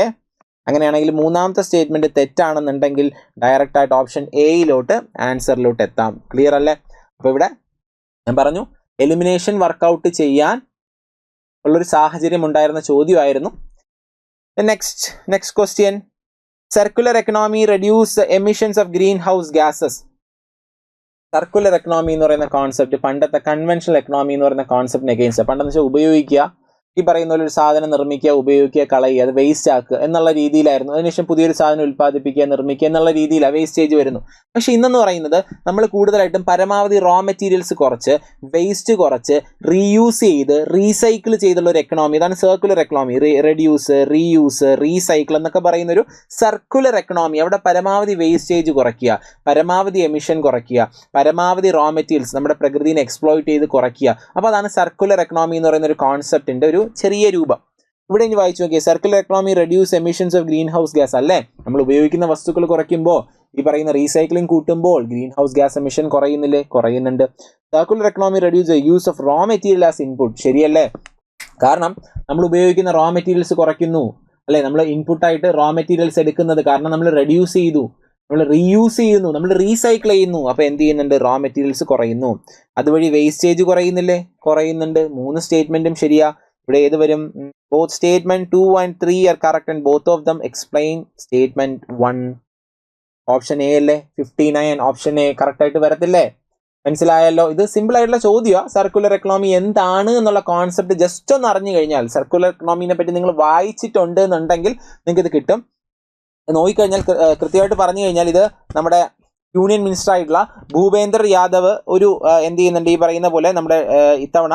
അങ്ങനെയാണെങ്കിൽ മൂന്നാമത്തെ സ്റ്റേറ്റ്മെന്റ് തെറ്റാണെന്നുണ്ടെങ്കിൽ ഡയറക്റ്റ് ആയിട്ട് ഓപ്ഷൻ എയിലോട്ട് ആൻസറിലോട്ട് എത്താം. ക്ലിയർ അല്ലേ? അപ്പൊ ഇവിടെ ഞാൻ പറഞ്ഞു എലിമിനേഷൻ വർക്കൗട്ട് ചെയ്യാൻ ഉള്ളൊരു സാഹചര്യം ഉണ്ടായിരുന്ന ചോദ്യമായിരുന്നു. Next question, circular economy reduce emissions of green house gases. Circular economy എന്ന് പറയുന്ന കോൺസെപ്റ്റ് പണ്ടത്തെ കൺവെൻഷണൽ എക്കണോമി എന്ന് പറയുന്ന കോൺസെപ്റ്റിന് അഗെയിൻസ്റ്റ്. പണ്ടെന്ന് വെച്ചാൽ ഉപയോഗിക്കുക, ഈ പറയുന്ന പോലെ ഒരു സാധനം നിർമ്മിക്കുക, ഉപയോഗിക്കുക, കളയുക, അത് വേസ്റ്റ് ആക്കുക എന്നുള്ള രീതിയിലായിരുന്നു. അതിനുശേഷം പുതിയൊരു സാധനം ഉൽപ്പാദിപ്പിക്കുക, നിർമ്മിക്കുക എന്നുള്ള രീതിയിലാണ് വേസ്റ്റേജ് വരുന്നു. പക്ഷെ ഇന്നെന്ന് പറയുന്നത് നമ്മൾ കൂടുതലായിട്ടും പരമാവധി റോ മെറ്റീരിയൽസ് കുറച്ച്, വേസ്റ്റ് കുറച്ച്, റീയൂസ് ചെയ്ത്, റീസൈക്കിൾ ചെയ്തുള്ള ഒരു എക്കണോമി, ഇതാണ് circular economy. Reduce, reuse, recycle എന്നൊക്കെ പറയുന്ന ഒരു സർക്കുലർ എക്കണോമി. അവിടെ പരമാവധി വേസ്റ്റേജ് കുറയ്ക്കുക, പരമാവധി എമിഷൻ കുറയ്ക്കുക, പരമാവധി റോ മെറ്റീരിയൽസ് നമ്മുടെ പ്രകൃതിനെ എക്സ്പ്ലോയിറ്റ് ചെയ്ത് കുറയ്ക്കുക. അപ്പോൾ അതാണ് സർക്കുലർ എക്കണോമി എന്ന് പറയുന്ന ഒരു കോൺസെപ്റ്റിന്റെ ഒരു ചെറിയ രൂപം. ഇവിടെ ഇനി വായിച്ചു നോക്കിയേ, circular economy reduce emissions of green house gas അല്ലേ. നമ്മൾ ഉപയോഗിക്കുന്ന വസ്തുക്കൾ കുറയ്ക്കുമ്പോൾ, ഈ പറയുന്ന റീസൈക്ലിംഗ് കൂട്ടുമ്പോൾ ഗ്രീൻ ഹൗസ് ഗ്യാസ് എമിഷൻ കുറയുന്നില്ലേ? കുറയുന്നുണ്ട്. Circular economy reduce use of raw material as input. ശരിയല്ലേ? കാരണം നമ്മൾ ഉപയോഗിക്കുന്ന റോ മെറ്റീരിയൽസ് കുറയ്ക്കുന്നു അല്ലെ, നമ്മൾ ഇൻപുട്ടായിട്ട് റോ മെറ്റീരിയൽസ് എടുക്കുന്നത് കാരണം നമ്മൾ റെഡ്യൂസ് ചെയ്തു, നമ്മൾ റീയൂസ് ചെയ്യുന്നു, നമ്മൾ റീസൈക്കിൾ ചെയ്യുന്നു. അപ്പോൾ എന്ത് ചെയ്യുന്നുണ്ട്? റോ മെറ്റീരിയൽസ് കുറയുന്നു. അതുവഴി വേസ്റ്റേജ് കുറയുന്നില്ലേ? കുറയുന്നുണ്ട്. 3 സ്റ്റേറ്റ്മെന്റും ശരിയാ. ഇവിടെ ഏത് വരും? Both statement 2 and 3 are correct and both of them explain statement 1. Option A അല്ലേ? 59 ഓപ്ഷൻ എ കറക്റ്റ് ആയിട്ട് വരത്തില്ലേ? മനസ്സിലായല്ലോ? ഇത് സിമ്പിൾ ആയിട്ടുള്ള ചോദ്യമാണ്. സർക്കുലർ എക്കണോമി എന്താണ് എന്നുള്ള കോൺസെപ്റ്റ് ജസ്റ്റ് ഒന്ന് അറിഞ്ഞു കഴിഞ്ഞാൽ, സർക്കുലർ എക്കണോമിനെ പറ്റി നിങ്ങൾ വായിച്ചിട്ടുണ്ട് എന്നുണ്ടെങ്കിൽ നിങ്ങൾക്ക് ഇത് കിട്ടും. നോക്കിക്കഴിഞ്ഞാൽ കൃത്യമായിട്ട് പറഞ്ഞു കഴിഞ്ഞാൽ ഇത് നമ്മുടെ യൂണിയൻ മിനിസ്റ്റർ ആയിട്ടുള്ള ഭൂപേന്ദർ യാദവ് ഒരു എന്ത് ചെയ്യുന്നുണ്ട്, ഈ പറയുന്ന പോലെ നമ്മുടെ ഇത്തവണ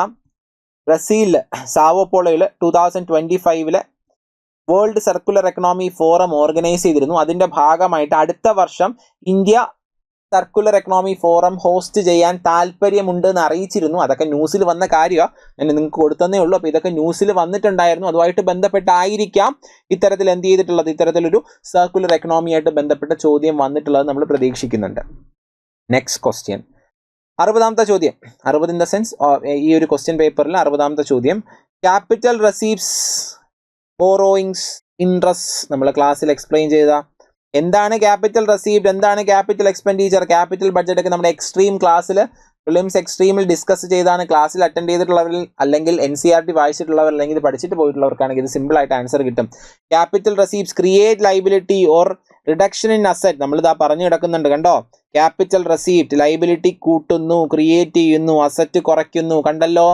ബ്രസീലില് സാവോപോളോയിൽ 2025 world circular economy forum organise ചെയ്തിരുന്നു. അതിന്റെ ഭാഗമായിട്ട് അടുത്ത വർഷം India circular economy forum host ചെയ്യാൻ താല്പര്യമുണ്ട് എന്ന് അറിയിച്ചിരുന്നു. അതൊക്കെ ന്യൂസിൽ വന്ന കാര്യമാണ്, ഞാൻ നിങ്ങൾക്ക് കൊടുത്തതേ ഉള്ളൂ. അപ്പോൾ ഇതൊക്കെ ന്യൂസിൽ വന്നിട്ടുണ്ടായിരുന്നു. അതുമായിട്ട് ബന്ധപ്പെട്ടായിരിക്കാം ഇത്തരത്തിൽ എന്ത് ചെയ്തിട്ടുള്ളത്, ഇത്തരത്തിലൊരു സർക്കുലർ എക്കണോമിയായിട്ട് ബന്ധപ്പെട്ട ചോദ്യം വന്നിട്ടുള്ളത് നമ്മൾ പ്രതീക്ഷിക്കുന്നുണ്ട്. നെക്സ്റ്റ് ക്വസ്റ്റ്യൻ, 60ാമത്തെ ചോദ്യം. 60 ഇൻ ദ സെൻസ് ഈ ഒരു ക്വസ്റ്റ്യൻ പേപ്പറിൽ 60ാമത്തെ ചോദ്യം, ക്യാപിറ്റൽ റെസീപ്റ്റ്സ്, ബോറോയിങ്സ്, ഇൻട്രസ്റ്റ് നമ്മൾ ക്ലാസ്സിൽ എക്സ്പ്ലെയിൻ ചെയ്ത എന്താണ് ക്യാപിറ്റൽ റെസീപ്റ്റ്, എന്താണ് ക്യാപിറ്റൽ എക്സ്പെൻഡിച്ചർ, ക്യാപിറ്റൽ ബഡ്ജറ്റ് ഒക്കെ നമ്മുടെ എക്സ്ട്രീം ക്ലാസ്സിൽ, പ്രിലിംസ് എക്സ്ട്രീമിൽ ഡിസ്കസ് ചെയ്താണ്. ക്ലാസ്സിൽ അറ്റൻഡ് ചെയ്തിട്ടുള്ളവരിൽ അല്ലെങ്കിൽ NCERT വായിച്ചിട്ടുള്ളവർ അല്ലെങ്കിൽ ഇത് പഠിച്ചിട്ട് പോയിട്ടുള്ളവർക്കാണെങ്കിൽ ഇത് സിമ്പിൾ ആയിട്ട് ആൻസർ കിട്ടും. Capital receipts create liability or reduction in asset. നമ്മളിതാ പറഞ്ഞു കിടക്കുന്നുണ്ട് കണ്ടോ. ക്യാപിറ്റൽ റെസീപ്റ്റ് ലൈബിലിറ്റി കൂട്ടുന്നു, ക്രിയേറ്റ് ചെയ്യുന്നു, അസറ്റ് കുറയ്ക്കുന്നു. കണ്ടല്ലോ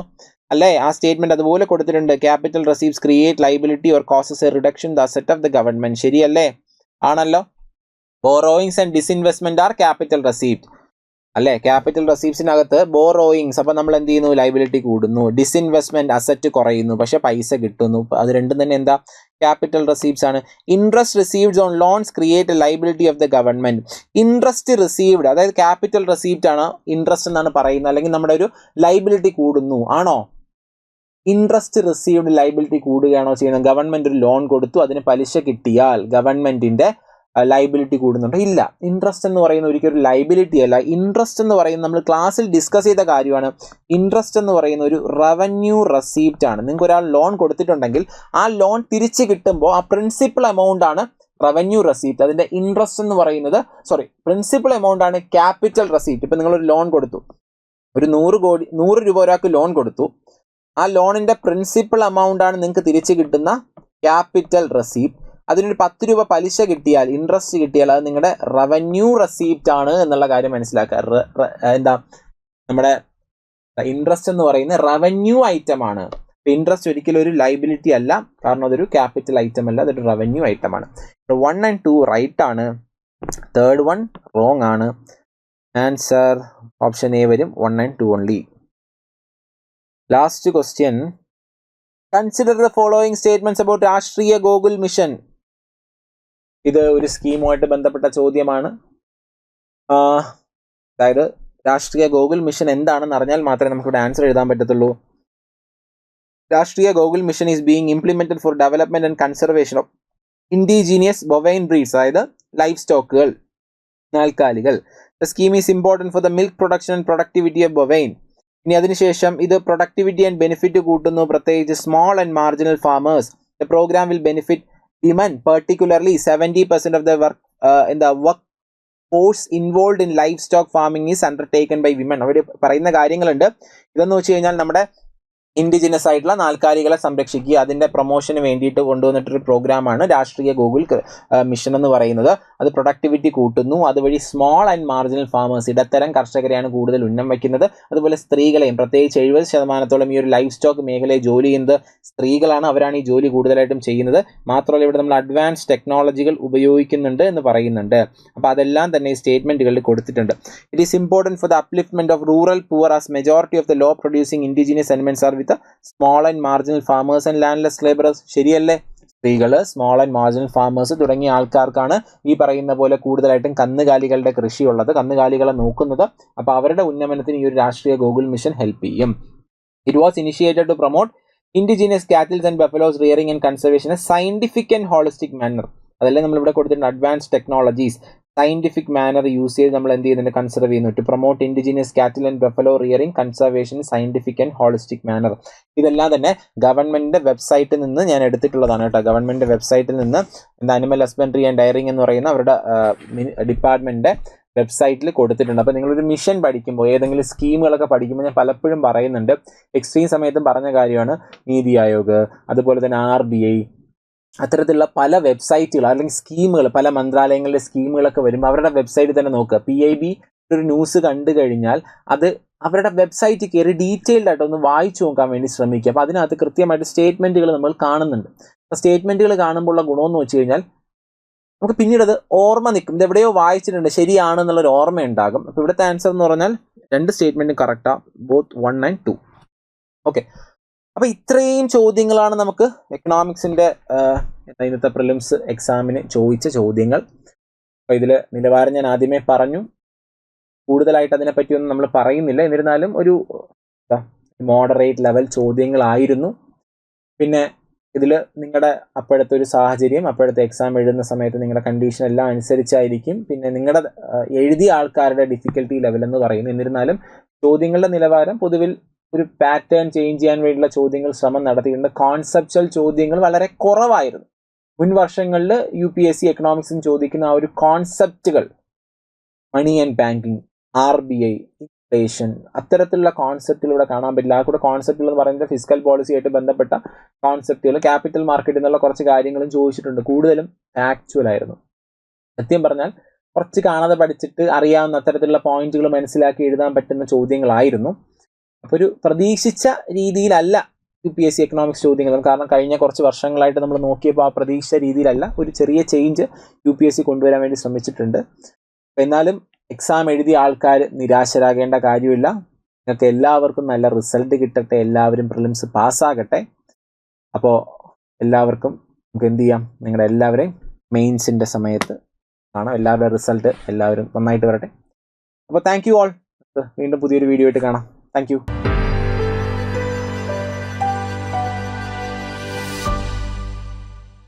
അല്ലേ? ആ സ്റ്റേറ്റ്മെന്റ് അതുപോലെ കൊടുത്തിട്ടുണ്ട്. Capital receipts create liability or causes a reduction the asset of the government. ശരിയല്ലേ? ആണല്ലോ. Borrowings and disinvestment are capital receipt അല്ലേ. ക്യാപിറ്റൽ റെസീപ്റ്റ്സിനകത്ത് ബോറോയിങ്സ്, അപ്പോൾ നമ്മൾ എന്ത് ചെയ്യുന്നു? ലൈബിലിറ്റി കൂടുന്നു. ഡിസ്ഇൻവെസ്റ്റ്മെന്റ് അസറ്റ് കുറയുന്നു, പക്ഷെ പൈസ കിട്ടുന്നു. അത് രണ്ടും തന്നെ എന്താ? ക്യാപിറ്റൽ റെസീപ്റ്റ്സ് ആണ്. Interest received on loans create A liability of the government. Interest received, അതായത് ക്യാപിറ്റൽ റെസീപ്റ്റ് ആണ് ഇൻട്രസ്റ്റ് എന്നാണ് പറയുന്നത്, അല്ലെങ്കിൽ നമ്മുടെ ഒരു ലൈബിലിറ്റി കൂടുന്നു. ആണോ? ഇൻട്രസ്റ്റ് റിസീവ്ഡ് ലൈബിലിറ്റി കൂടുകയാണോ ചെയ്യുന്നത്? ഗവൺമെന്റ് ഒരു ലോൺ കൊടുത്തു, അതിന് പലിശ കിട്ടിയാൽ ഗവൺമെന്റിന്റെ ലൈബിലിറ്റി കൂടുന്നുണ്ടോ? ഇല്ല. ഇൻട്രസ്റ്റ് എന്ന് പറയുന്ന ഒരിക്കലും ലൈബിലിറ്റി അല്ല. ഇൻട്രസ്റ്റ് എന്ന് പറയുന്നത് നമ്മൾ ക്ലാസ്സിൽ ഡിസ്കസ് ചെയ്ത കാര്യമാണ്. ഇൻട്രസ്റ്റ് എന്ന് പറയുന്ന ഒരു റവന്യൂ റെസീപ്റ്റ് ആണ്. നിങ്ങൾക്ക് ഒരാൾ ലോൺ കൊടുത്തിട്ടുണ്ടെങ്കിൽ ആ ലോൺ തിരിച്ച് കിട്ടുമ്പോൾ ആ പ്രിൻസിപ്പൽ എമൗണ്ട് ആണ് റവന്യൂ റെസീപ്റ്റ്. അതിന്റെ ഇൻട്രസ്റ്റ് എന്ന് പറയുന്നത് പ്രിൻസിപ്പൽ എമൗണ്ട് ആണ് ക്യാപിറ്റൽ റെസീപ്റ്റ്. ഇപ്പൊ നിങ്ങളൊരു ലോൺ കൊടുത്തു, ഒരു 100 രൂപ ഒരാൾക്ക് ലോൺ കൊടുത്തു, ആ ലോണിന്റെ പ്രിൻസിപ്പൽ എമൗണ്ട് ആണ് നിങ്ങൾക്ക് തിരിച്ച് കിട്ടുന്ന ക്യാപിറ്റൽ റെസീപ്റ്റ്. അതിനൊരു 10 രൂപ പലിശ കിട്ടിയാൽ, ഇൻട്രസ്റ്റ് കിട്ടിയാൽ അത് നിങ്ങളുടെ റവന്യൂ റെസീപ്റ്റ് ആണ് എന്നുള്ള കാര്യം മനസ്സിലാക്കുക. എന്താ നമ്മുടെ ഇൻട്രസ്റ്റ് എന്ന് പറയുന്ന റവന്യൂ ഐറ്റം ആണ്. ഇൻട്രസ്റ്റ് ഒരിക്കലും ഒരു ലൈബിലിറ്റി അല്ല, കാരണം അതൊരു ക്യാപിറ്റൽ ഐറ്റം അല്ല, അതൊരു റവന്യൂ ഐറ്റം ആണ്. 1 and 2 റൈറ്റ് ആണ്, 3rd one റോങ് ആണ്. ആൻസർ ഓപ്ഷൻ എ വരും, 1 and 2 only. Last question, consider the following statements about രാഷ്ട്രീയ ഗോകുൽ മിഷൻ. ഇത് ഒരു സ്കീമുമായിട്ട് ബന്ധപ്പെട്ട ചോദ്യമാണ്. അതായത് രാഷ്ട്രീയ ഗോകുൽ മിഷൻ എന്താണെന്ന് അറിഞ്ഞാൽ മാത്രമേ നമുക്കിവിടെ ആൻസർ എഴുതാൻ പറ്റത്തുള്ളൂ. Rashtriya Gokul mission is being implemented for development and conservation of indigenous bovine breeds, അതായത് ലൈഫ് സ്റ്റോക്കുകൾ, നാൽക്കാലികൾ. The scheme is important for the milk production and productivity of bovine. ഇനി അതിനുശേഷം ഇത് പ്രൊഡക്ടിവിറ്റി ആൻഡ് ബെനിഫിറ്റ് കൂട്ടുന്നു, പ്രത്യേകിച്ച് small and marginal farmers. The program will benefit women, particularly 70% of the work force involve in life stock farming is undertaken by women. അവർ പറയുന്ന കാര്യങ്ങളുണ്ട്. ഇതെന്ന് വെച്ച് കഴിഞ്ഞാൽ നമ്മുടെ ഇൻഡിജിനസ് ആയിട്ടുള്ള നാൽക്കാലികളെ സംരക്ഷിക്കുക, അതിന്റെ പ്രൊമോഷന് വേണ്ടിയിട്ട് കൊണ്ടുവന്നിട്ടൊരു പ്രോഗ്രാമാണ് രാഷ്ട്രീയ ഗോകുൽ മിഷൻ എന്ന് പറയുന്നത്. അത് പ്രൊഡക്ടിവിറ്റി കൂട്ടുന്നു, അതുവഴി സ്മോൾ ആൻഡ് മാർജിനൽ ഫാമേഴ്സ്, ഇടത്തരം കർഷകരെയാണ് കൂടുതൽ ഉന്നം വയ്ക്കുന്നത്. അതുപോലെ സ്ത്രീകളെയും, പ്രത്യേകിച്ച് 70% ഈ ഒരു ലൈഫ് സ്റ്റോക്ക് മേഖലയിൽ ജോലി ചെയ്യുന്നത് സ്ത്രീകളാണ്. അവരാണ് ഈ ജോലി കൂടുതലായിട്ടും ചെയ്യുന്നത്. മാത്രമല്ല ഇവിടെ നമ്മൾ അഡ്വാൻസ് ടെക്നോളജികൾ ഉപയോഗിക്കുന്നുണ്ട് എന്ന് പറയുന്നുണ്ട്. അപ്പോൾ അതെല്ലാം തന്നെ ഈ സ്റ്റേറ്റ്മെന്റുകളിൽ കൊടുത്തിട്ടുണ്ട്. It is important for the upliftment of rural poor as majority of the low producing indigenous elements are small and marginal farmers and landless labourers. ശരിയല്ലേ? സ്ത്രീകള്, സ്മോൾ ആൻഡ് മാർജിനൽ ഫാമേഴ്സ് തുടങ്ങിയ ആൾക്കാർക്കാണ് ഈ പറയുന്ന പോലെ കൂടുതലായിട്ടും കന്നുകാലികളുടെ കൃഷിയുള്ളത്, കന്നുകാലികളെ നോക്കുന്നത്. അപ്പോൾ അവരുടെ ഉന്നമനത്തിന് ഈ ഒരു രാഷ്ട്രീയ ഗോകുൽ മിഷൻ ഹെൽപ്പ് ചെയ്യും. It was initiated to promote indigenous cattles and buffaloes rearing and conservation a scientific and holistic manner. അതല്ലേ നമ്മളിവിടെ കൊടുത്തിട്ടുണ്ട്, advance technologies, scientific manner use ചെയ്ത് നമ്മൾ എന്ത് ചെയ്യുന്നുണ്ട്, കൺസർവ് ചെയ്യുന്നു. To promote indigenous cattle and buffalo rearing, conservation, scientific and holistic manner. ഇതെല്ലാം തന്നെ ഗവൺമെന്റിന്റെ വെബ്സൈറ്റിൽ നിന്ന് ഞാൻ എടുത്തിട്ടുള്ളതാണ് കേട്ടോ. ഗവൺമെന്റ് വെബ്സൈറ്റിൽ നിന്ന് അനിമൽ ഹസ്ബൻഡറി ആൻഡ് ഡയറിംഗ് എന്ന് പറയുന്ന അവരുടെ ഡിപ്പാർട്ട്മെന്റിന്റെ വെബ്സൈറ്റിൽ കൊടുത്തിട്ടുണ്ട്. അപ്പോൾ നിങ്ങളൊരു മിഷൻ പഠിക്കുമ്പോൾ, ഏതെങ്കിലും സ്കീമുകളൊക്കെ പഠിക്കുമ്പോൾ ഞാൻ പലപ്പോഴും പറയുന്നുണ്ട്, എക്സ്ട്രീം സമയത്തും പറഞ്ഞ കാര്യമാണ്, നീതി ആയോഗ്, അതുപോലെ തന്നെ RBI, അത്തരത്തിലുള്ള പല വെബ്സൈറ്റുകൾ അല്ലെങ്കിൽ സ്കീമുകൾ, പല മന്ത്രാലയങ്ങളുടെ സ്കീമുകളൊക്കെ വരുമ്പോൾ അവരുടെ വെബ്സൈറ്റിൽ തന്നെ നോക്കുക. PIB ഒരു ന്യൂസ് കണ്ടു കഴിഞ്ഞാൽ അത് അവരുടെ വെബ്സൈറ്റിൽ കയറി ഡീറ്റെയിൽഡ് ആയിട്ട് ഒന്ന് വായിച്ചു നോക്കാൻ വേണ്ടി ശ്രമിക്കുക. അപ്പോൾ അതിനകത്ത് കൃത്യമായിട്ട് സ്റ്റേറ്റ്മെന്റുകൾ നമ്മൾ കാണുന്നുണ്ട്. അപ്പോൾ സ്റ്റേറ്റ്മെന്റുകൾ കാണുമ്പോഴുള്ള ഗുണമെന്ന് വെച്ച് കഴിഞ്ഞാൽ നമുക്ക് പിന്നീട് അത് ഓർമ്മ നിൽക്കും, ഇത് എവിടെയോ വായിച്ചിട്ടുണ്ട്, ശരിയാണെന്നുള്ളൊരു ഓർമ്മ ഉണ്ടാകും. അപ്പോൾ ഇവിടുത്തെ ആൻസർ എന്ന് പറഞ്ഞാൽ 2 സ്റ്റേറ്റ്മെന്റും കറക്റ്റാണ്, ബോത്ത് 1 and 2. ഓക്കെ, അപ്പോൾ ഇത്രയും ചോദ്യങ്ങളാണ് നമുക്ക് എക്കണോമിക്സിന്റെ ഇന്നത്തെ പ്രിലിംസ് എക്സാമിന് ചോദിച്ച ചോദ്യങ്ങൾ. അപ്പോൾ ഇതിൽ നിലവാരം ഞാൻ ആദ്യമേ പറഞ്ഞു, കൂടുതലായിട്ട് അതിനെപ്പറ്റിയൊന്നും നമ്മൾ പറയുന്നില്ല. എന്നിരുന്നാലും ഒരു മോഡറേറ്റ് ലെവൽ ചോദ്യങ്ങളായിരുന്നു. പിന്നെ ഇതിൽ നിങ്ങളുടെ അപ്പോഴത്തെ ഒരു സാഹചര്യം, അപ്പോഴത്തെ എക്സാം എഴുതുന്ന സമയത്ത് നിങ്ങളുടെ കണ്ടീഷൻ എല്ലാം അനുസരിച്ചായിരിക്കും പിന്നെ നിങ്ങളുടെ എഴുതിയ ആൾക്കാരുടെ ഡിഫിക്കൽട്ടി ലെവൽ എന്ന് പറയുന്നത്. എന്നിരുന്നാലും ചോദ്യങ്ങളുടെ നിലവാരം പൊതുവിൽ ഒരു പാറ്റേൺ ചേഞ്ച് ചെയ്യാൻ വേണ്ടിയുള്ള ചോദ്യങ്ങൾ ശ്രമം നടത്തിയിട്ടുണ്ട്. കോൺസെപ്ച്വൽ ചോദ്യങ്ങൾ വളരെ കുറവായിരുന്നു. മുൻ വർഷങ്ങളിൽ UPSC എക്കണോമിക്സിന് ചോദിക്കുന്ന ആ ഒരു കോൺസെപ്റ്റുകൾ, money and banking, RBI, inflation, അത്തരത്തിലുള്ള കോൺസെപ്റ്റുകൾ ഇവിടെ കാണാൻ പറ്റില്ല. ആ കൂടെ കോൺസെപ്റ്റുകൾ എന്ന് പറയുന്നത് ഫിസിക്കൽ പോളിസിയായിട്ട് ബന്ധപ്പെട്ട കോൺസെപ്റ്റുകൾ, ക്യാപിറ്റൽ മാർക്കറ്റിൽ നിന്നുള്ള കുറച്ച് കാര്യങ്ങളും ചോദിച്ചിട്ടുണ്ട്. കൂടുതലും ആക്ച്വൽ ആയിരുന്നു. സത്യം പറഞ്ഞാൽ കുറച്ച് കാണാതെ പഠിച്ചിട്ട് അറിയാവുന്ന അത്തരത്തിലുള്ള പോയിന്റുകൾ മനസ്സിലാക്കി എഴുതാൻ പറ്റുന്ന ചോദ്യങ്ങളായിരുന്നു. അപ്പോൾ ഒരു പ്രതീക്ഷിച്ച രീതിയിലല്ല UPSC എക്കണോമിക്സ് ചോദ്യങ്ങൾ. കാരണം കഴിഞ്ഞ കുറച്ച് വർഷങ്ങളായിട്ട് നമ്മൾ നോക്കിയപ്പോൾ ആ പ്രതീക്ഷിച്ച രീതിയിലല്ല, ഒരു ചെറിയ ചേഞ്ച് UPSC കൊണ്ടുവരാൻ വേണ്ടി ശ്രമിച്ചിട്ടുണ്ട്. എന്നാലും എക്സാം എഴുതിയ ആൾക്കാർ നിരാശരാകേണ്ട കാര്യമില്ല. നിങ്ങൾക്ക് എല്ലാവർക്കും നല്ല റിസൾട്ട് കിട്ടട്ടെ, എല്ലാവരും പ്രിലിംസ് പാസ്സാകട്ടെ. അപ്പോൾ എല്ലാവർക്കും നമുക്ക് എന്ത് ചെയ്യാം, നിങ്ങളുടെ എല്ലാവരെയും മെയിൻസിൻ്റെ സമയത്ത് കാണാം. എല്ലാവരുടെ റിസൾട്ട് എല്ലാവരും നന്നായിട്ട് വരട്ടെ. അപ്പോൾ താങ്ക് യു ഓൾ. വീണ്ടും പുതിയൊരു വീഡിയോ ആയിട്ട് കാണാം. Thank you.